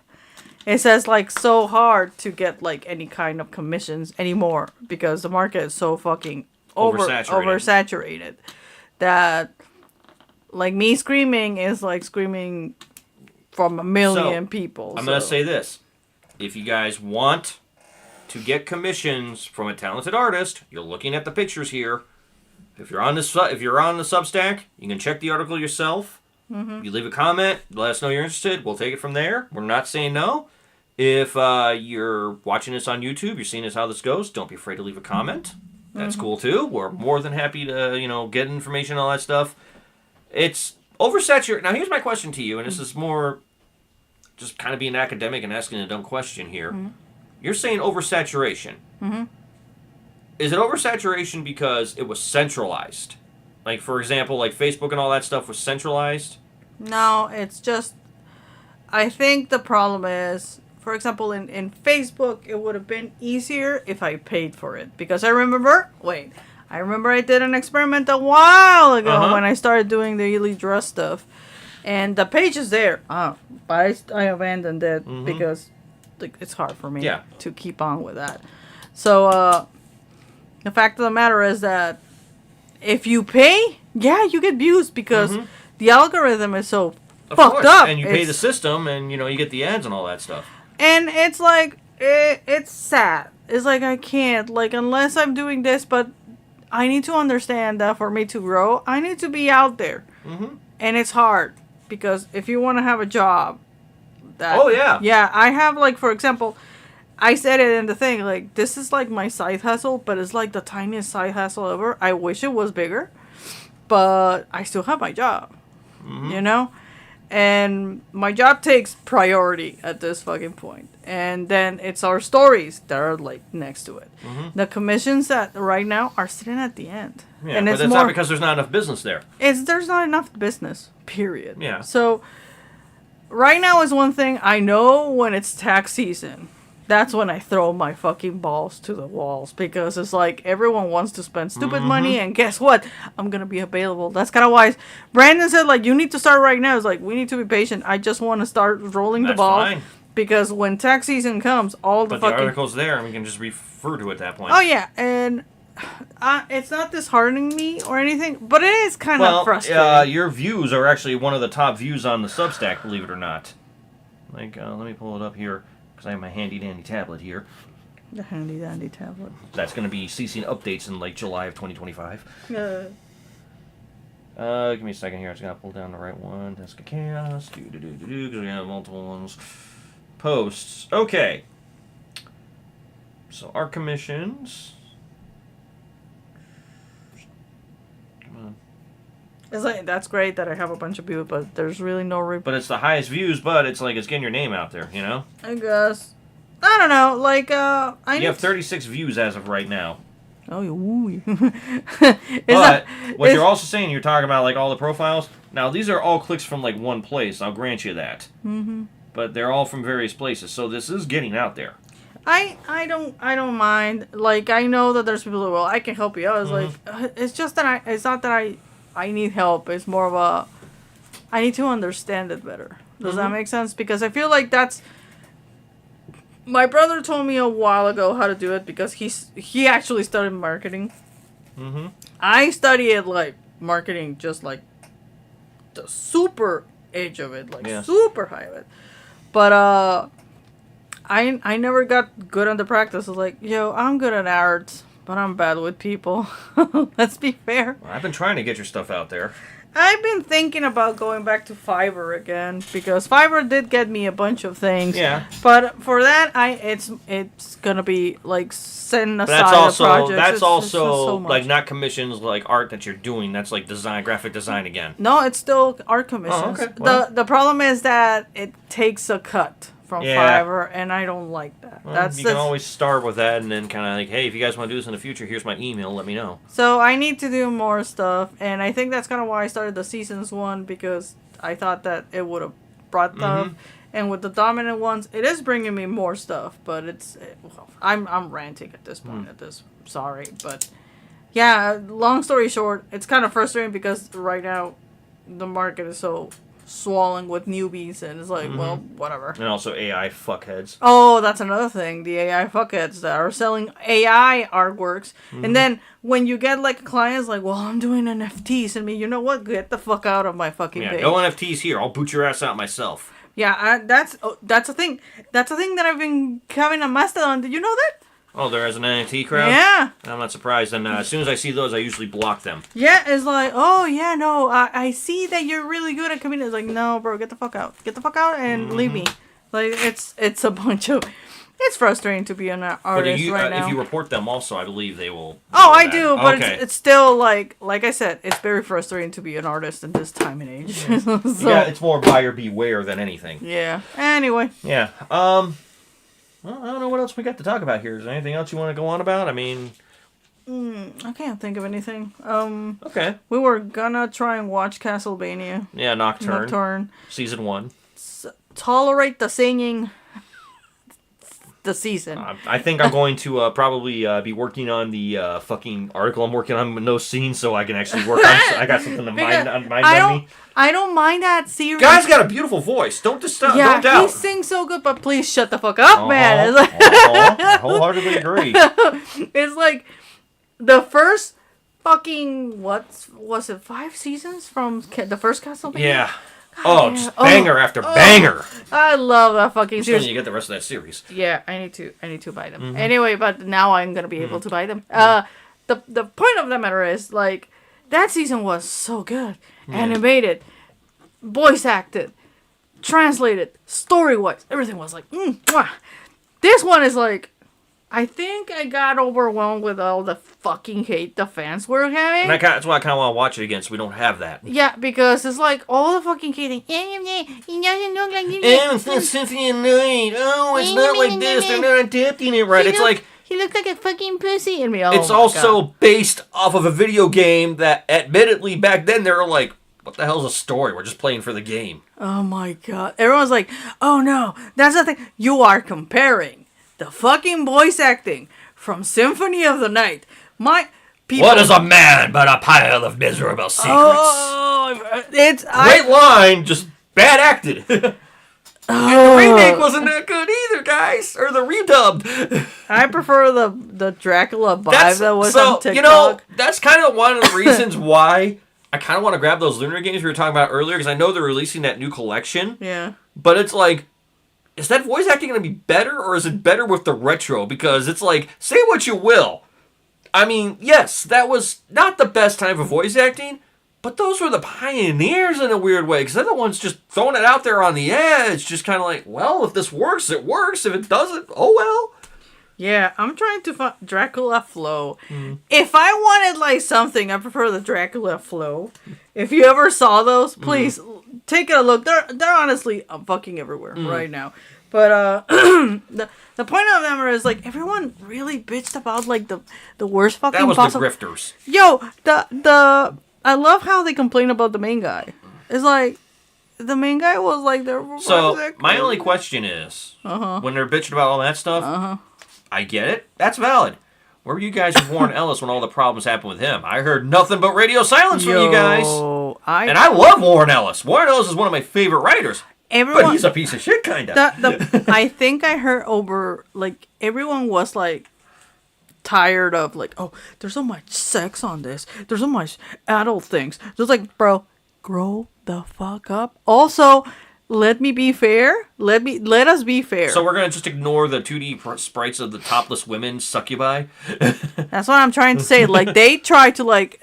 it says like so hard to get like any kind of commissions anymore because the market is so fucking oversaturated that like me screaming is like screaming from a million people. I'm gonna say this: if you guys want to get commissions from a talented artist, you're looking at the pictures here. If you're on the Substack, you can check the article yourself. You leave a comment, let us know you're interested. We'll take it from there. We're not saying no. If you're watching this on YouTube, you're seeing how this goes, don't be afraid to leave a comment. That's cool too. We're more than happy to, get information, all that stuff. It's oversaturated. Now, here's my question to you, and this is more just kind of being academic and asking a dumb question here. You're saying oversaturation. Is it oversaturation because it was centralized? Like, for example, like Facebook and all that stuff was centralized? No, it's just... I think the problem is, for example, in Facebook, it would have been easier if I paid for it. Because I remember I did an experiment a while ago when I started doing the Elite Dress stuff. And the page is there. But I abandoned it because it's hard for me to keep on with that. So, the fact of the matter is that if you pay, you get views because the algorithm is so fucked up. And you pay the system and, you get the ads and all that stuff. And it's like, it's sad. It's like I can't, like, unless I'm doing this, but I need to understand that for me to grow, I need to be out there. And it's hard because if you want to have a job, yeah, I have, like, for example, I said it in the thing, like, this is like my side hustle, but it's like the tiniest side hustle ever. I wish it was bigger, but I still have my job, and my job takes priority at this fucking point. And then it's our stories that are like next to it. The commissions that right now are sitting at the end. Yeah, and but that's not because there's not enough business there. There's not enough business, period. Yeah. So right now is one thing. I know when it's tax season, that's when I throw my fucking balls to the walls because it's like everyone wants to spend stupid money, and guess what? I'm gonna be available. That's kind of why Brandon said, like, you need to start right now. It's like, we need to be patient. I just want to start rolling the ball. Fine. Because when tax season comes, the article's there, and we can just refer to it at that point. Oh, yeah, and it's not disheartening me or anything, but it is kind of frustrating. Your views are actually one of the top views on the Substack, believe it or not. Like, let me pull it up here. I have my handy-dandy tablet here. The handy-dandy tablet. That's going to be ceasing updates in, like, July of 2025. Give me a second here. I just gotta pull down the right one. Desk of Chaos. Because we have multiple ones. Posts. Okay. So, art commissions. Come on. It's like, that's great that I have a bunch of people, but there's really no... But it's the highest views, but it's like it's getting your name out there, you know? I guess. I don't know, like, You have 36 views as of right now. Oh, ooh. But what you're also saying, you're talking about like all the profiles. Now these are all clicks from like one place. I'll grant you that. Mm-hmm. But they're all from various places, so this is getting out there. I don't mind. Like, I know that there's people who I can help you out. It's like, it's just that it's not that I need help. It's more of a, I need to understand it better. Does that make sense? Because I feel like that's, my brother told me a while ago how to do it because he actually studied marketing. Mm-hmm. I studied like marketing, just like the super edge of it, like super high of it. But I never got good on the practice. I was like, yo, I'm good at art, but I'm bad with people. Let's be fair. Well, I've been trying to get your stuff out there. I've been thinking about going back to Fiverr again because Fiverr did get me a bunch of things. Yeah. But for that, it's gonna be like setting aside That's a project. That's also so like not commissions like art that you're doing. That's like design, graphic design again. No, it's still art commissions. Oh, okay. Well, the problem is that it takes a cut from Yeah. Fiverr, and I don't like that. Well, you can always start with that and then kind of like, hey, if you guys want to do this in the future, here's my email. Let me know. So I need to do more stuff, and I think that's kind of why I started the seasons one, because I thought that it would have brought stuff. And with the dominant ones, it is bringing me more stuff, but I'm ranting at this point. Sorry, but yeah. Long story short, it's kind of frustrating because right now the market is so swollen with newbies, and it's like, well, whatever. And also AI fuckheads. Oh, that's another thing. The AI fuckheads that are selling AI artworks. And then when you get like clients like, well, I'm doing NFTs, and me, you know what? Get the fuck out of my fucking page. No NFTs here. I'll boot your ass out myself. Yeah, that's a thing. That's a thing that I've been having a Mastodon. Did you know that? Oh, there is an NFT crowd? Yeah. I'm not surprised. And as soon as I see those, I usually block them. Yeah, it's like, oh, yeah, no, I see that you're really good at community. It's like, no, bro, get the fuck out. Get the fuck out and leave me. Like, it's a bunch of... It's frustrating to be an artist right now. If you report them also, I believe they will... Oh, I do, but it's still, like I said, it's very frustrating to be an artist in this time and age. So, yeah, it's more buyer beware than anything. Yeah. Anyway. Yeah. Well, I don't know what else we got to talk about here. Is there anything else you want to go on about? I mean... I can't think of anything. Okay. We were gonna try and watch Castlevania. Yeah, Nocturne. Season 1. Tolerate the singing... the season. I think I'm going to probably be working on the fucking article I'm working on with no scenes, so I can actually work on. I got something to mind me. I don't mind that series. Guy's got a beautiful voice. Don't doubt. Yeah, he sings so good, but please shut the fuck up, man. I wholeheartedly agree. It's like the first fucking what was it? 5 seasons from the first Castlevania. Yeah. Just banger after banger. I love that fucking series. When you get the rest of that series. Yeah, I need to buy them. Anyway, but now I'm gonna be able to buy them. The point of the matter is, like, that season was so good. Animated, voice acted, translated, story-wise, everything was like, mwah. This one is like, I think I got overwhelmed with all the fucking hate the fans were having. And that's why I kind of want to watch it again, so we don't have that. Yeah, because it's like all the fucking hating. It's not Cynthia Knight. Oh, it's not like this. They're not adapting it right. It's like... He looked like a fucking pussy. And it's also based off of a video game that, admittedly, back then, they were like, what the hell's a story? We're just playing for the game. Oh my god. Everyone's like, oh no, that's the thing. You are comparing the fucking voice acting from Symphony of the Night. My people... What is a man but a pile of miserable secrets? Oh, great line, just bad acted. The remake wasn't that good either, guys. Or the redubbed. I prefer the Dracula vibe that was on TikTok. You know, that's kind of one of the reasons why I kind of want to grab those Lunar games we were talking about earlier, because I know they're releasing that new collection. Yeah. But it's like, is that voice acting going to be better, or is it better with the retro? Because it's like, say what you will. I mean, yes, that was not the best time for voice acting, But those were the pioneers in a weird way, because they're the ones just throwing it out there on the edge, just kind of like, well, if this works, it works. If it doesn't, oh well. Yeah, I'm trying to find Dracula Flow. If I wanted like something, I prefer the Dracula Flow. If you ever saw those, please take a look. They're honestly fucking everywhere right now. But the point of them is like everyone really bitched about like the worst fucking. That was possible. the grifters. Yo, the I love how they complain about the main guy. It's like the main guy was like there. So my only question is, when they're bitching about all that stuff, I get it. That's valid. Where were you guys with Warren Ellis when all the problems happened with him? I heard nothing but radio silence from you guys. And I love Warren Ellis. Warren Ellis is one of my favorite writers. But he's a piece of shit, kind of. I think I heard over, like, everyone was, like, tired of, like, oh, there's so much sex on this. There's so much adult things. Just like, bro, grow the fuck up. Also, let me be fair. Let us be fair. So we're going to just ignore the 2D sprites of the topless women succubi? That's what I'm trying to say. Like, they try to, like,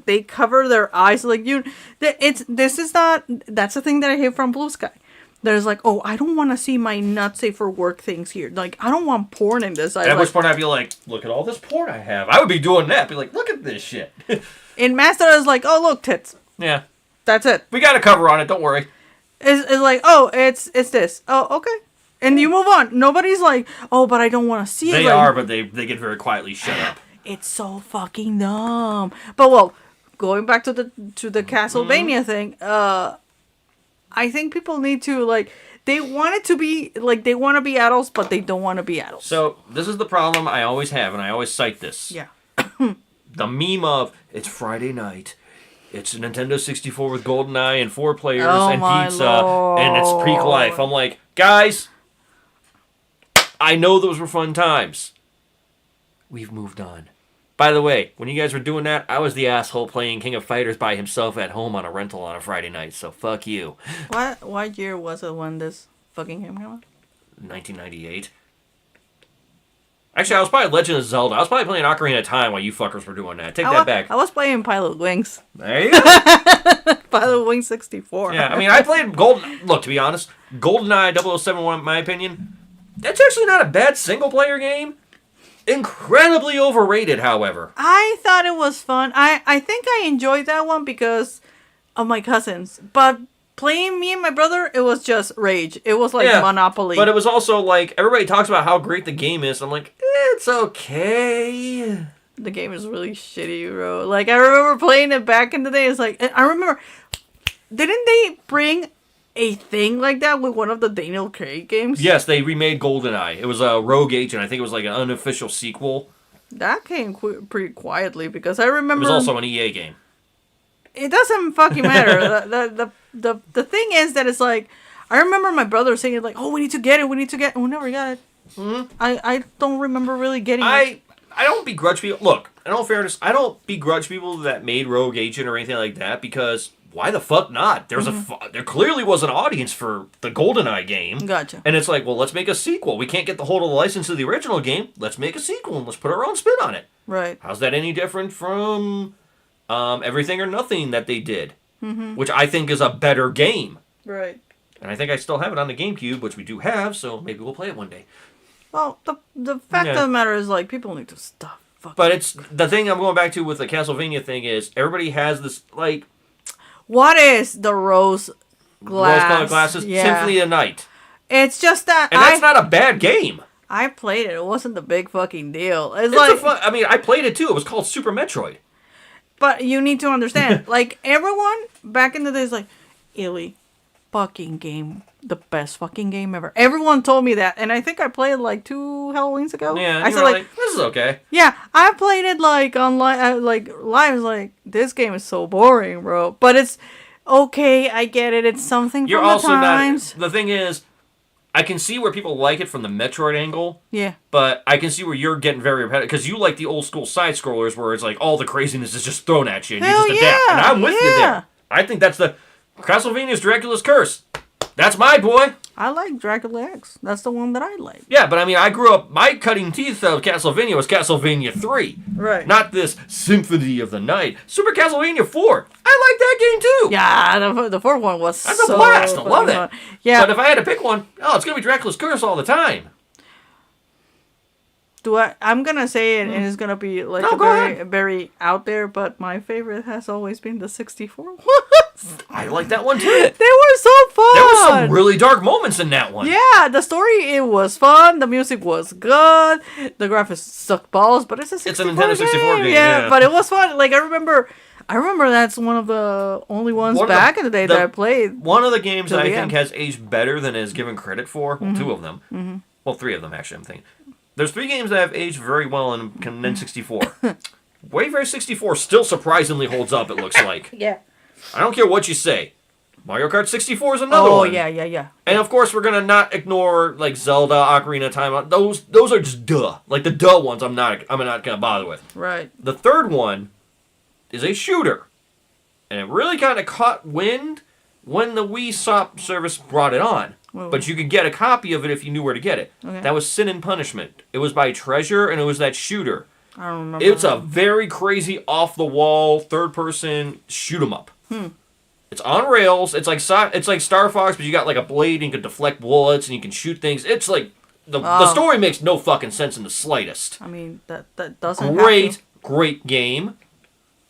they cover their eyes. Like, that's the thing that I hate from Blue Sky. There's like, oh, I don't want to see my not safe for work things here. Like, I don't want porn in this. At which point I'd be like, look at all this porn I have. I would be doing that. Be like, look at this shit. In Master, it's like, oh, look, tits. Yeah. That's it. We got a cover on it. Don't worry. It's like, oh, it's this. Oh, okay. And you move on. Nobody's like, oh, but I don't want to see it. They are, but they get very quietly shut up. It's so fucking dumb. But, well, going back to the Castlevania thing, I think people need to, like, they want it to be, like, they want to be adults, but they don't want to be adults. So, this is the problem I always have, and I always cite this. Yeah. The meme of, it's Friday night, it's a Nintendo 64 with GoldenEye and 4 players and pizza, and it's peak life. I'm like, guys, I know those were fun times. We've moved on. By the way, when you guys were doing that, I was the asshole playing King of Fighters by himself at home on a rental on a Friday night, so fuck you. What year was it when this fucking game came out? 1998. Actually, I was playing Legend of Zelda. I was probably playing Ocarina of Time while you fuckers were doing that. Take that back. I was playing Pilot Wings. There you go. Pilot Wings 64. Yeah, I mean, I played Look, to be honest, GoldenEye 007, in my opinion, that's actually not a bad single-player game. Incredibly overrated, however. I thought it was fun. I think I enjoyed that one because of my cousins. But playing me and my brother, it was just rage. It was like Monopoly. But it was also like, everybody talks about how great the game is. I'm like, it's okay. The game is really shitty, bro. Like, I remember playing it back in the day. It's like, I remember, didn't they bring a thing like that with one of the Daniel Craig games? Yes, they remade GoldenEye. It was a Rogue Agent. I think it was like an unofficial sequel. That came pretty quietly because I remember... It was also an EA game. It doesn't fucking matter. the thing is that it's like... I remember my brother saying like, oh, we need to get it. And we never got it. Mm-hmm. I don't remember really getting it. I don't begrudge people... Look, in all fairness, I don't begrudge people that made Rogue Agent or anything like that because... Why the fuck not? There clearly was an audience for the GoldenEye game. Gotcha. And it's like, well, let's make a sequel. We can't get the hold of the license of the original game. Let's make a sequel and let's put our own spin on it. Right. How's that any different from Everything or Nothing that they did? Mm-hmm. Which I think is a better game. Right. And I think I still have it on the GameCube, which we do have, so maybe we'll play it one day. Well, the fact of the matter is, like, people need to stop. But it's the thing I'm going back to with the Castlevania thing is everybody has this, like... What is the rose rose-colored glasses? Yeah. Symphony of Night. It's just that and that's not a bad game. I played it. It wasn't the big fucking deal. It's like I mean, I played it too. It was called Super Metroid. But you need to understand, like everyone back in the day is like, Illy, fucking game, the best fucking game ever. Everyone told me that, and I think I played like 2 Halloweens ago. Yeah, I said like, this is okay. Yeah, I played it like online, like live. Like this game is so boring, bro. But it's okay. I get it. It's something. You're from also the times. not. The thing is, I can see where people like it from the Metroid angle. Yeah. But I can see where you're getting very repetitive because you like the old school side scrollers where it's like all the craziness is just thrown at you and you just adapt. And I'm with you there. I think that's the Castlevania's Dracula's Curse. That's my boy. I like Dracula X. That's the one that I like. Yeah, but I mean, I grew up, my cutting teeth of Castlevania was Castlevania 3. Right. Not this Symphony of the Night. Super Castlevania 4. I like that game too. Yeah, the fourth one was That's a blast. I love it. Fun. Yeah. But if I had to pick one, it's going to be Dracula's Curse all the time. I'm gonna say it, and it's gonna be like very out there. But my favorite has always been the 64 ones. I like that one too. They were so fun. There were some really dark moments in that one. Yeah, the story, it was fun. The music was good. The graphics suck balls, but it's a 64 It's a Nintendo 64 game. Yeah, but it was fun. Like I remember that's one of the only ones back in the day that I played. One of the games that I think has aged better than is given credit for. Well, two of them. Mm-hmm. Well, three of them actually. I'm thinking. There's three games that have aged very well in N64. Wayfarer 64 still surprisingly holds up, it looks like. Yeah. I don't care what you say. Mario Kart 64 is another one. Oh, yeah. And of course, we're going to not ignore, like, Zelda, Ocarina of Time. Those are just duh. Like, the duh ones I'm not going to bother with. Right. The third one is a shooter. And it really kind of caught wind when the Wii Shop service brought it on. Whoa. But you could get a copy of it if you knew where to get it. Okay. That was Sin and Punishment. It was by Treasure, and it was that shooter. I don't remember. It's a very crazy, off-the-wall, third-person shoot-'em-up. It's on rails. It's like Star Fox, but you got like a blade, and you can deflect bullets, and you can shoot things. It's like the story makes no fucking sense in the slightest. I mean, that doesn't Great game.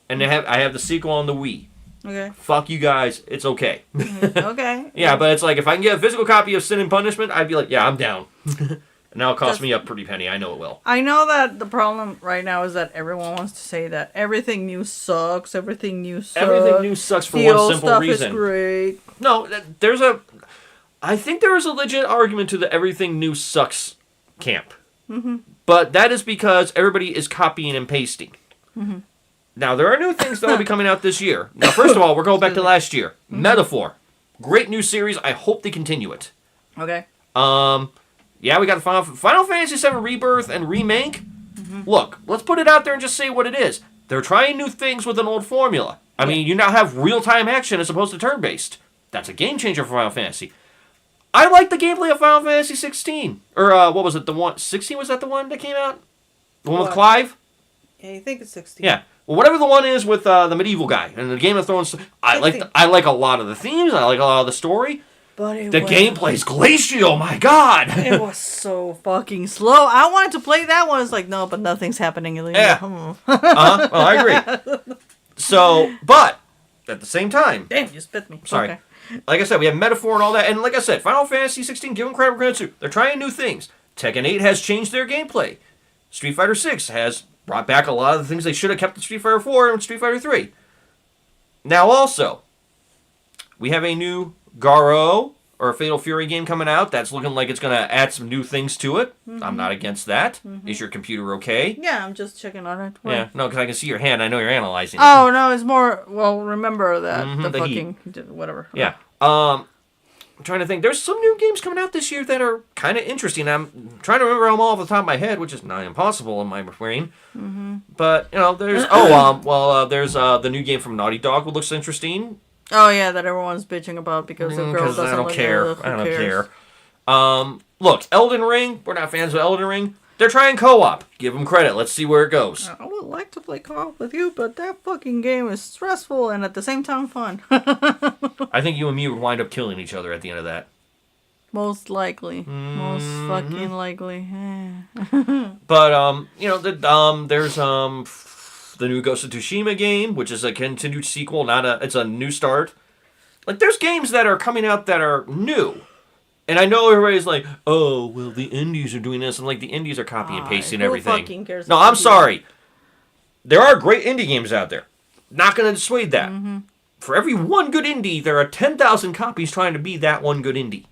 And I have the sequel on the Wii. Okay. Fuck you guys. It's okay. Okay. Yeah, but it's like if I can get a physical copy of Sin and Punishment, I'd be like, yeah, I'm down. And that'll cost me a pretty penny. I know it will. I know that the problem right now is that everyone wants to say that everything new sucks. Everything new sucks. Everything new sucks for one simple reason. Is great. No, I think there is a legit argument to the everything new sucks camp. Mm-hmm. But that is because everybody is copying and pasting. Mm-hmm. Now, there are new things that will be coming out this year. Now, first of all, we're going back to last year. Mm-hmm. Metaphor. Great new series. I hope they continue it. Okay. Yeah, we got Final Fantasy VII Rebirth and Remake. Mm-hmm. Look, let's put it out there and just say what it is. They're trying new things with an old formula. I mean, you now have real-time action as opposed to turn-based. That's a game changer for Final Fantasy. I like the gameplay of Final Fantasy 16. Or, what was it? The one 16, was that the one that came out? The one with Clive? Yeah, I think it's 16. Yeah. Well, whatever the one is with the medieval guy and the Game of Thrones, I like a lot of the themes. I like a lot of the story. But the gameplay's glacial. My God, it was so fucking slow. I wanted to play that one. It's like no, but nothing's happening. Yeah. Well, I agree. So, but at the same time, damn, you spit me. Sorry. Okay. Like I said, we have Metaphor and all that, and like I said, Final Fantasy 16, give them credit where credit's due. They're trying new things. Tekken 8 has changed their gameplay. Street Fighter 6 has brought back a lot of the things they should have kept in Street Fighter 4 and Street Fighter 3. Now also, we have a new Garo or Fatal Fury game coming out that's looking like it's going to add some new things to it. Mm-hmm. I'm not against that. Mm-hmm. Is your computer okay? Yeah, I'm just checking on it. Yeah, no, because I can see your hand. I know you're analyzing it. Oh, no, it's more, well, remember that. Mm-hmm, the fucking, heat. Whatever. Yeah. I'm trying to think. There's some new games coming out this year that are kind of interesting. I'm trying to remember them all off the top of my head, which is not impossible in my brain. Mm-hmm. But, you know, there's... there's the new game from Naughty Dog, which looks interesting. Oh, yeah, that everyone's bitching about because the girl doesn't I don't care. I don't care. Look, Elden Ring. We're not fans of Elden Ring. They're trying co-op. Give them credit. Let's see where it goes. I would like to play co-op with you, but that fucking game is stressful and at the same time fun. I think you and me would wind up killing each other at the end of that. Most likely. Mm-hmm. Most fucking likely. But, you know, there's the new Ghost of Tsushima game, which is a continued sequel, it's a new start. Like, there's games that are coming out that are new. And I know everybody's like, oh, well, the indies are doing this. And, like, the indies are copy and pasting everything. Fucking cares no, I'm sorry. There are great indie games out there. Not going to dissuade that. Mm-hmm. For every one good indie, there are 10,000 copies trying to be that one good indie.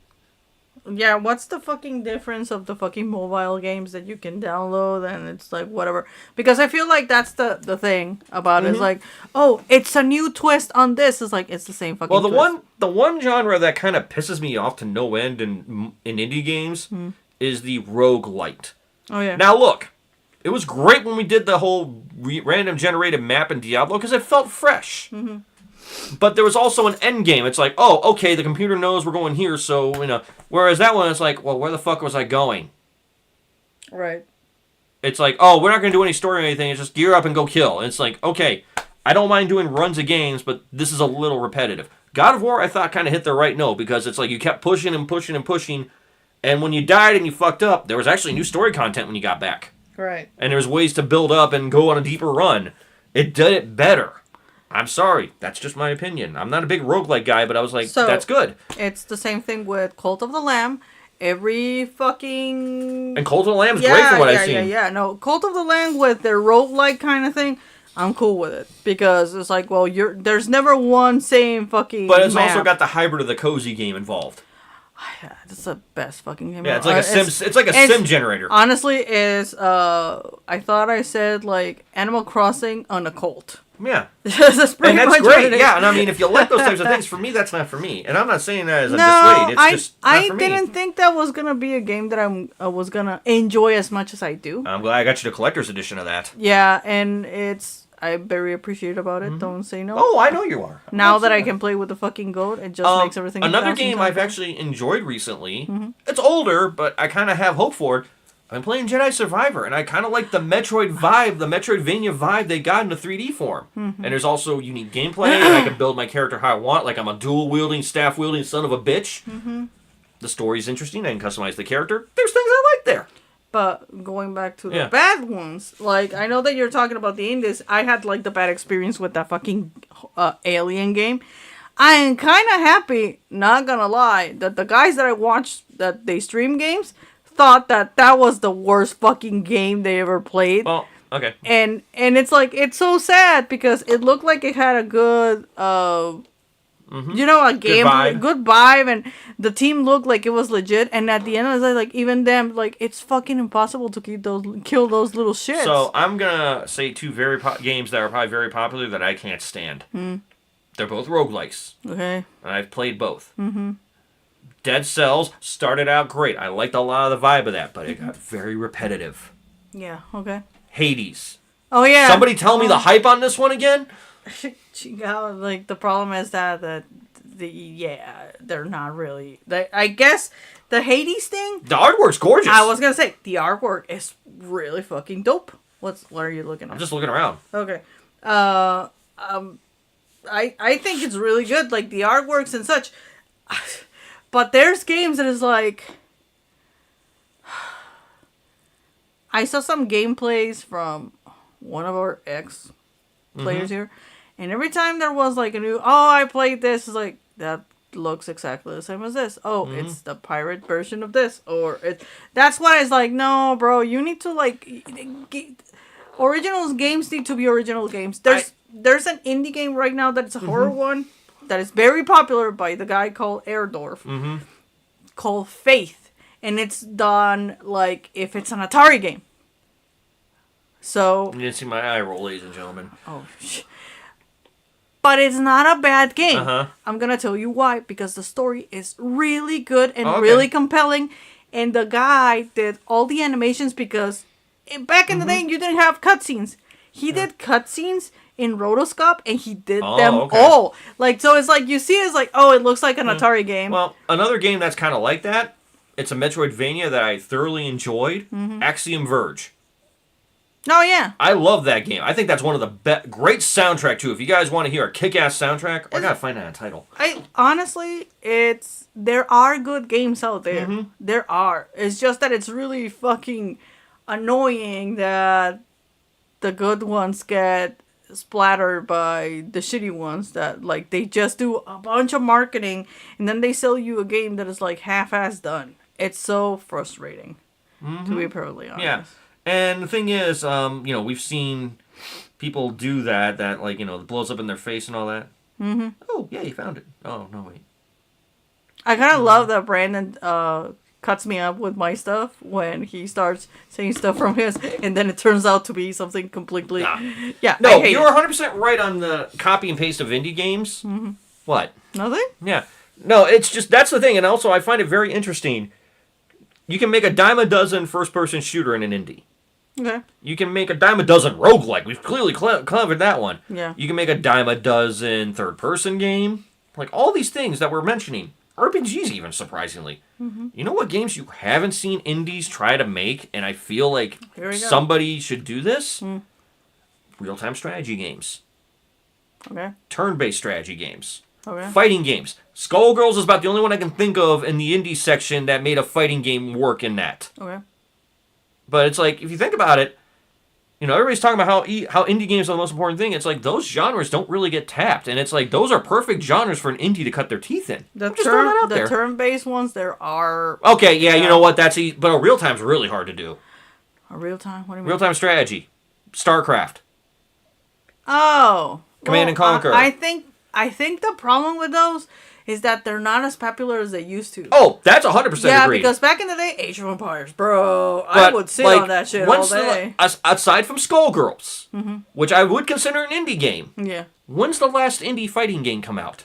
Yeah, what's the fucking difference of the fucking mobile games that you can download and it's like whatever? Because I feel like that's the thing about it. It's like, oh, it's a new twist on this. It's like it's the same fucking twist. The one genre that kind of pisses me off to no end in indie games is the roguelite. Oh yeah. Now look, it was great when we did the whole random generated map in Diablo because it felt fresh. Mm-hmm. But there was also an end game. It's like, oh, okay, the computer knows we're going here, so, you know. Whereas that one, it's like, well, where the fuck was I going? Right. It's like, oh, we're not going to do any story or anything. It's just gear up and go kill. And it's like, okay, I don't mind doing runs of games, but this is a little repetitive. God of War, I thought, kind of hit the right note because it's like you kept pushing and pushing and pushing. And when you died and you fucked up, there was actually new story content when you got back. Right. And there's ways to build up and go on a deeper run. It did it better. I'm sorry. That's just my opinion. I'm not a big roguelike guy, but I was like, so, that's good. It's the same thing with Cult of the Lamb. Every fucking... And Cult of the Lamb's great from what I've seen. No, Cult of the Lamb with their roguelike kind of thing, I'm cool with it. Because it's like, well, there's never one same fucking But it's map. also got the hybrid of the cozy game involved. Yeah, it's the best fucking game. Yeah, it's like a sim. It's like a sim generator. Honestly, I thought I said like Animal Crossing on a cult. Yeah, that's pretty and that's much great. Yeah, and I mean, if you like those types of things, for me, that's not for me. And I'm not saying that as a dissuade. It's just not for me. I didn't think that was gonna be a game that I was gonna enjoy as much as I do. I'm glad I got you the collector's edition of that. Yeah, and I'm very appreciative about it. Mm-hmm. Don't say no. Oh, I know you are. Now that I can play with the fucking goat, it just makes everything. Another game I've actually enjoyed recently. Mm-hmm. It's older, but I kind of have hope for it. I'm playing Jedi Survivor, and I kind of like the Metroid vibe, the Metroidvania vibe they got in the 3D form. Mm-hmm. And there's also unique gameplay, and I can build my character how I want. Like I'm a dual-wielding, staff-wielding son of a bitch. Mm-hmm. The story's interesting. I can customize the character. There's things I like there. But going back to the bad ones, like, I know that you're talking about the indies. I had, like, the bad experience with that fucking Alien game. I am kind of happy, not gonna lie, that the guys that I watched, that they stream games, thought that was the worst fucking game they ever played. Well, okay. And it's like, it's so sad because it looked like it had a good, you know, a game, good vibe, and the team looked like it was legit. And at the end of the day, like, even them, like, it's fucking impossible to kill those little shits. So I'm gonna say two games that are probably very popular that I can't stand. They're both roguelikes. Okay. And I've played both. Mm-hmm. Dead Cells started out great. I liked a lot of the vibe of that, but it got very repetitive. Yeah, okay. Hades. Oh, yeah. Somebody tell me the hype on this one again? Like, the problem is that they're not really... I guess the Hades thing... The artwork's gorgeous. I was gonna say, the artwork is really fucking dope. What are you looking at? I'm just looking around. Okay. I think it's really good, like, the artworks and such... But there's games that is like... I saw some gameplays from one of our ex-players here. And every time there was like a new... Oh, I played this. It's like, that looks exactly the same as this. Oh, it's the pirate version of this. Or that's what it's like, no, bro. You need to like... Original games need to be original games. There's an indie game right now that's a horror one. That is very popular by the guy called Airdorf, called Faith, and it's done like if it's an Atari game. So you didn't see my eye roll, ladies and gentlemen. Oh, but it's not a bad game. I'm gonna tell you why, because the story is really good and really compelling, and the guy did all the animations because back in the day you didn't have cutscenes. He did cutscenes in rotoscope, and he did them all. Like, so it's like, you see it's like, oh, it looks like an Atari game. Well, another game that's kind of like that, it's a Metroidvania that I thoroughly enjoyed, Axiom Verge. Oh, yeah. I love that game. I think that's one of the great soundtrack, too. If you guys want to hear a kick-ass soundtrack, I gotta find that a title. Honestly, there are good games out there. There are. It's just that it's really fucking annoying that the good ones get splattered by the shitty ones that, like, they just do a bunch of marketing and then they sell you a game that is, like, half-ass done. It's so frustrating, to be perfectly honest. Yeah. And the thing is, we've seen people do that, like, it blows up in their face and all that. Oh, yeah, you found it. Oh, no, wait. I kind of love that Brandon cuts me up with my stuff when he starts saying stuff from his, and then it turns out to be something completely... Yeah, no, you're 100% right on the copy and paste of indie games. What? Nothing? Yeah. No, it's just, that's the thing, and also I find it very interesting. You can make a dime a dozen first-person shooter in an indie. Okay. You can make a dime a dozen roguelike. We've clearly covered that one. Yeah. You can make a dime a dozen third-person game. Like, all these things that we're mentioning. RPGs even, surprisingly. Mm-hmm. You know what games you haven't seen indies try to make, and I feel like somebody should do this? Mm. Real-time strategy games. Okay. Turn-based strategy games. Okay. Fighting games. Skullgirls is about the only one I can think of in the indie section that made a fighting game work in that. Okay. But it's like, if you think about it, you know, everybody's talking about how indie games are the most important thing. It's like, those genres don't really get tapped. And it's like, those are perfect genres for an indie to cut their teeth in. The turn-based ones, there are... Okay, yeah, you know what? But a real-time's really hard to do. A real-time? What do you mean? Real-time strategy. StarCraft. Oh. Command and Conquer. I think the problem with those is that they're not as popular as they used to. Oh, that's 100% agreed. Yeah, because back in the day, Age of Empires, bro, I would sit on that shit all day. Aside from Skullgirls, which I would consider an indie game. Yeah. When's the last indie fighting game come out?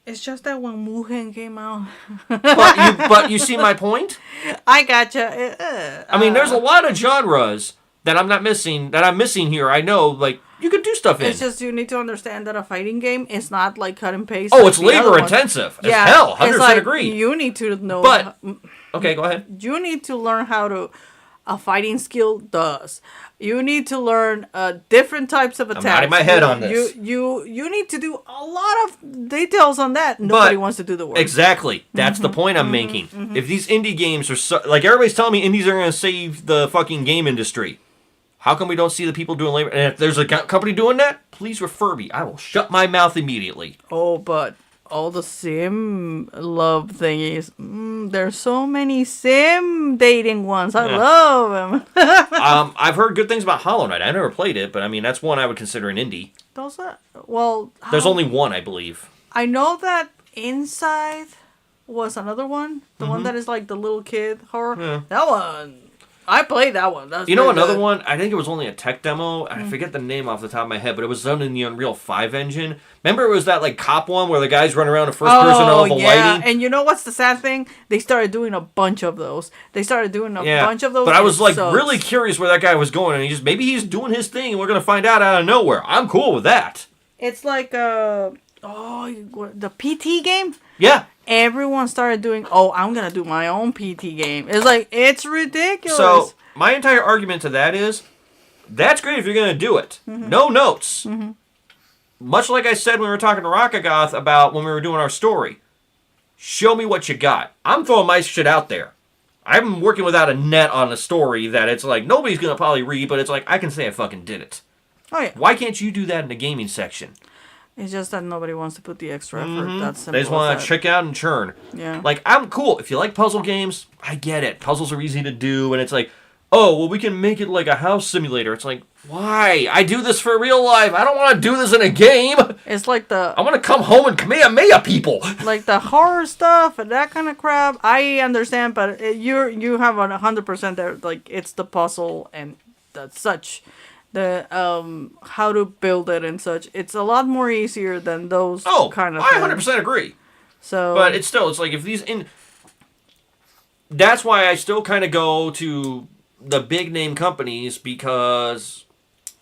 It's just that when Mugen came out. but you see my point? I gotcha. I mean, there's a lot of genres that I'm missing here. I know, like, you could do stuff in. It's just you need to understand that a fighting game is not like cut and paste. Oh, like it's labor intensive. As hell. 100% agree. You need to know. But okay, go ahead. You need to learn how a fighting skill does. You need to learn different types of attacks. I'm nodding my head on this. You need to do a lot of details on that. Nobody wants to do the work. Exactly. That's the point I'm making. If these indie games are so, like, everybody's telling me indies are going to save the fucking game industry. How come we don't see the people doing labor? And if there's a company doing that, please refer me. I will shut my mouth immediately. Oh, but all the sim love thingies. There's so many sim dating ones. I love them. I've heard good things about Hollow Knight. I never played it, but I mean, that's one I would consider an indie. There's only one, I believe. I know that Inside was another one. The one that is like the little kid horror. Yeah. That one. I played that one. You know another one? I think it was only a tech demo. I forget the name off the top of my head, but it was done in the Unreal 5 engine. Remember it was that like cop one where the guys run around in first person and all the lighting? And you know what's the sad thing? They started doing a bunch of those. But I was like really curious where that guy was going, and maybe he's doing his thing and we're going to find out of nowhere. I'm cool with that. It's like the PT game? Yeah. Everyone started doing, I'm going to do my own PT game. It's like, it's ridiculous. So, my entire argument to that is, that's great if you're going to do it. No notes. Much like I said when we were talking to Rockagoth about when we were doing our story. Show me what you got. I'm throwing my shit out there. I'm working without a net on a story that it's like, nobody's going to probably read, but it's like, I can say I fucking did it. Oh, yeah. Why can't you do that in the gaming section? It's just that nobody wants to put the extra effort. That's simple. They just want to check out and churn. Yeah. Like, I'm cool. If you like puzzle games, I get it. Puzzles are easy to do, and it's like, oh, well, we can make it like a house simulator. It's like, why? I do this for real life. I don't want to do this in a game. It's like I want to come home and Kamehameha people. Like the horror stuff and that kind of crap. I understand, but you have 100% there. Like, it's the puzzle and such. The how to build it and such. It's a lot more easier than those kind of things. I 100% agree. So, but it's like if these that's why I still kind of go to the big name companies, because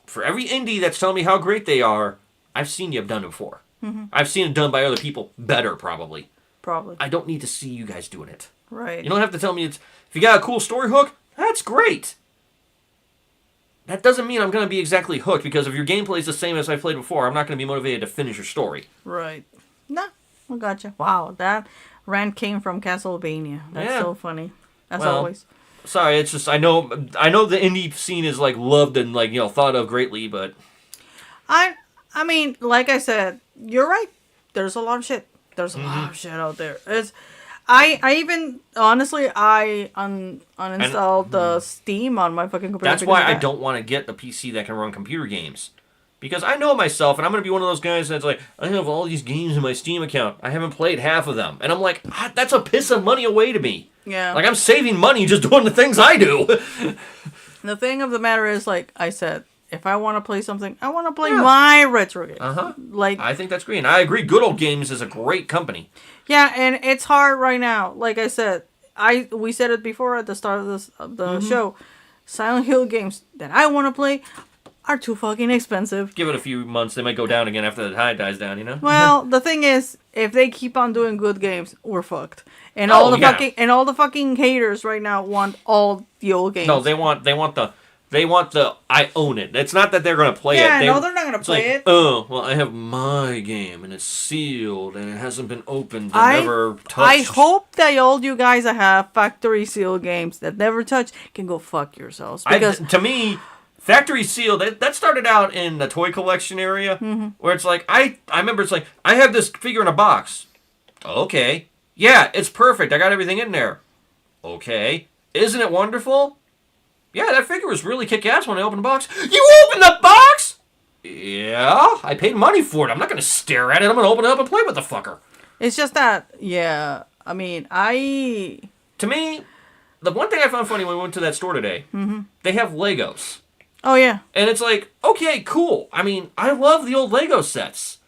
for every indie that's telling me how great they are, I've seen you have done it before. I've seen it done by other people better, probably. I don't need to see you guys doing it. Right. You don't have to tell me if you got a cool story hook, that's great. That doesn't mean I'm going to be exactly hooked, because if your gameplay is the same as I played before, I'm not going to be motivated to finish your story. Right. Nah, I gotcha. Wow, that rant came from Castlevania. That's so funny. As always. Sorry, it's just I know the indie scene is like loved and like, you know, thought of greatly, but I mean, like I said, you're right. There's a lot of shit. There's a lot of shit out there. I even, honestly, uninstalled the Steam on my fucking computer. That's why I don't want to get the PC that can run computer games. Because I know myself, and I'm going to be one of those guys that's like, I have all these games in my Steam account. I haven't played half of them. And I'm like, that's a piss of money away to me. Yeah. Like, I'm saving money just doing the things I do. The thing of the matter is, like I said, if I want to play something, I want to play my retro games. Like, I think that's great. And I agree, Good Old Games is a great company. Yeah, and it's hard right now. Like I said, we said it before at the start of the show. Silent Hill games that I want to play are too fucking expensive. Give it a few months, they might go down again after the tide dies down, you know? Well, the thing is, if they keep on doing good games, we're fucked. And all the fucking haters right now want all the old games. No, they want the I own it. It's not that they're gonna play it. Yeah, no, they're not gonna play it. Oh, well, I have my game and it's sealed and it hasn't been opened and never touched. I hope that all you guys that have factory seal games that never touch can go fuck yourselves. Because to me, factory sealed, that started out in the toy collection area, where it's like, I remember it's like, I have this figure in a box. Okay. Yeah, it's perfect. I got everything in there. Okay. Isn't it wonderful? Yeah, that figure was really kick-ass when I opened the box. You opened the box? Yeah, I paid money for it. I'm not going to stare at it. I'm going to open it up and play with the fucker. It's just that, yeah, I mean, To me, the one thing I found funny when we went to that store today, they have Legos. Oh, yeah. And it's like, okay, cool. I mean, I love the old Lego sets.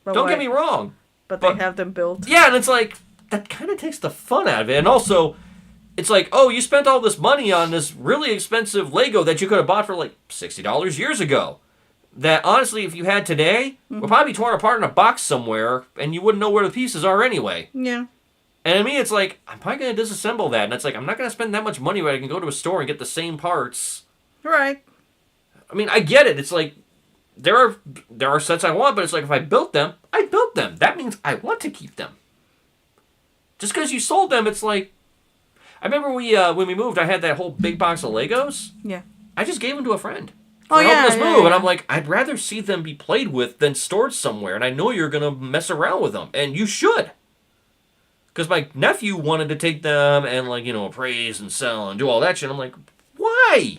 Don't get me wrong. But they have them built. Yeah, and it's like, that kind of takes the fun out of it. And also, it's like, oh, you spent all this money on this really expensive Lego that you could have bought for like $60 years ago. That, honestly, if you had today, would probably be torn apart in a box somewhere, and you wouldn't know where the pieces are anyway. Yeah. And to me, it's like, I'm probably going to disassemble that. And it's like, I'm not going to spend that much money where I can go to a store and get the same parts. Right. I mean, I get it. It's like, there are sets I want, but it's like, if I built them, I built them. That means I want to keep them. Just because you sold them, it's like, I remember when we moved, I had that whole big box of Legos. Yeah. I just gave them to a friend. Oh, yeah. This move, and I'm like, I'd rather see them be played with than stored somewhere, and I know you're going to mess around with them, and you should. Because my nephew wanted to take them and, like, appraise and sell and do all that shit. I'm like, why?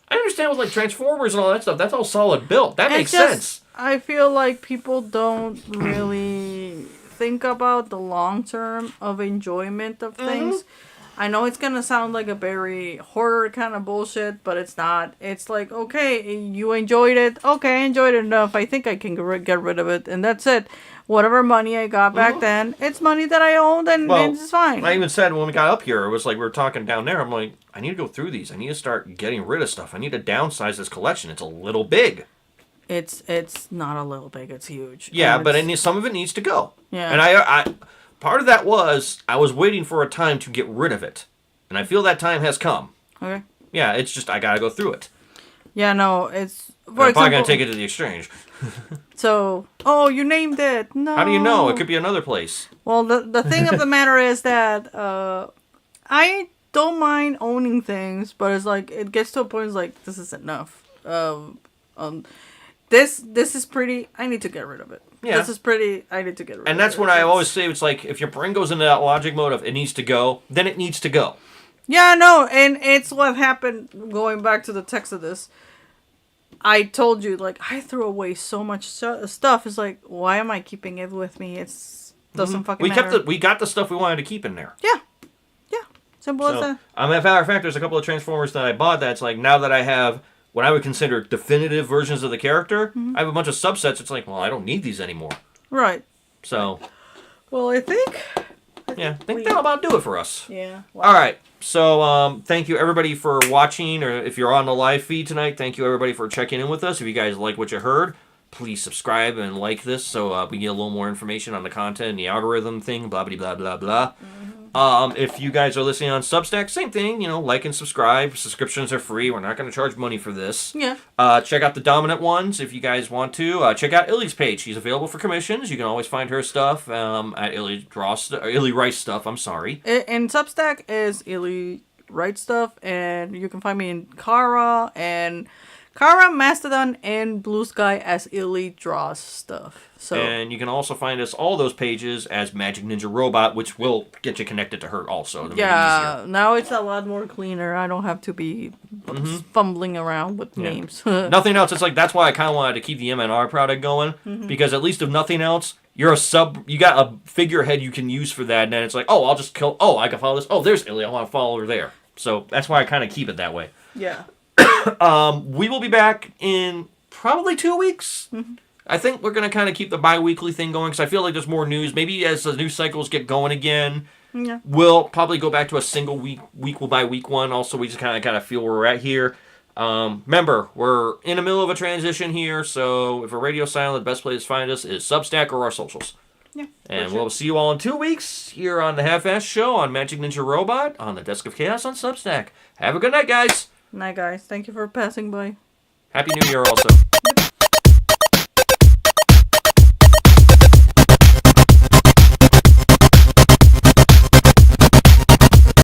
I understand with, like, Transformers and all that stuff. That's all solid built. That makes sense. I feel like people don't really think about the long term of enjoyment of things. I know it's gonna sound like a very horror kind of bullshit, but it's not. It's like, okay, you enjoyed it. Okay, I enjoyed it enough. I think I can get rid of it, and that's it. Whatever money I got back then, it's money that I owned, and it's fine. I even said when we got up here, it was like we were talking down there. I'm like, I need to go through these. I need to start getting rid of stuff. I need to downsize this collection. It's a little big. It's not a little big. It's huge. Yeah, but some of it needs to go. Yeah. And I part of that was I was waiting for a time to get rid of it, and I feel that time has come. Okay. Yeah, it's just I gotta go through it. Yeah, no, it's. I'm probably gonna take it to the exchange. So, you named it. No. How do you know? It could be another place. Well, the thing of the matter is that I don't mind owning things, but it's like it gets to a point. It's like this is enough. This is pretty. I need to get rid of it. Yeah. This is pretty. I need to get rid of it. And that's when I always say it's like if your brain goes into that logic mode of it needs to go, then it needs to go. Yeah, no, and it's what happened going back to the texadus. I told you, like, I threw away so much stuff. It's like, why am I keeping it with me? It's doesn't fucking matter. We got the stuff we wanted to keep in there. Yeah. Simple as that. As a matter of fact, there's a couple of Transformers that I bought that's like, now that I have what I would consider definitive versions of the character, I have a bunch of subsets. It's like, well, I don't need these anymore. Right. So. Well, I think that'll about do it for us. Yeah. Wow. All right. So, thank you everybody for watching, or if you're on the live feed tonight, thank you everybody for checking in with us. If you guys like what you heard, please subscribe and like this so we get a little more information on the content and the algorithm thing, blah, blah, blah, blah, blah. If you guys are listening on Substack, same thing, like and subscribe. Subscriptions are free. We're not going to charge money for this. Yeah. Check out the Dominant Ones if you guys want to. Check out Illy's page. She's available for commissions. You can always find her stuff at Illy Writes Stuff. I'm sorry. And Substack is Illy Writes Stuff, and you can find me in Kara, Mastodon, and Blue Sky as Illy Draws Stuff. So. And you can also find us all those pages as Magic Ninja Robot, which will get you connected to her also. To make it easier. Now it's a lot more cleaner. I don't have to be fumbling around with names. Nothing else. It's like that's why I kind of wanted to keep the MNR product going, because at least if nothing else, you got a figurehead you can use for that, and then it's like, I'll just kill. I can follow this. There's Illy. I want to follow her there. So that's why I kind of keep it that way. Yeah. We will be back in probably 2 weeks. I think we're going to kind of keep the bi-weekly thing going because I feel like there's more news. Maybe as the news cycles get going again, Yeah. We'll probably go back to a single week by week one. Also, we just kind of feel where we're at here. Remember, we're in the middle of a transition here, so if we're radio silent, the best place to find us is Substack or our socials. Yeah. And we'll see you all in 2 weeks here on the Half-Ass Show on Magic Ninja Robot on the Desk of Chaos on Substack. Have a good night, guys. Night, guys. Thank you for passing by. Happy New Year, also. Yep.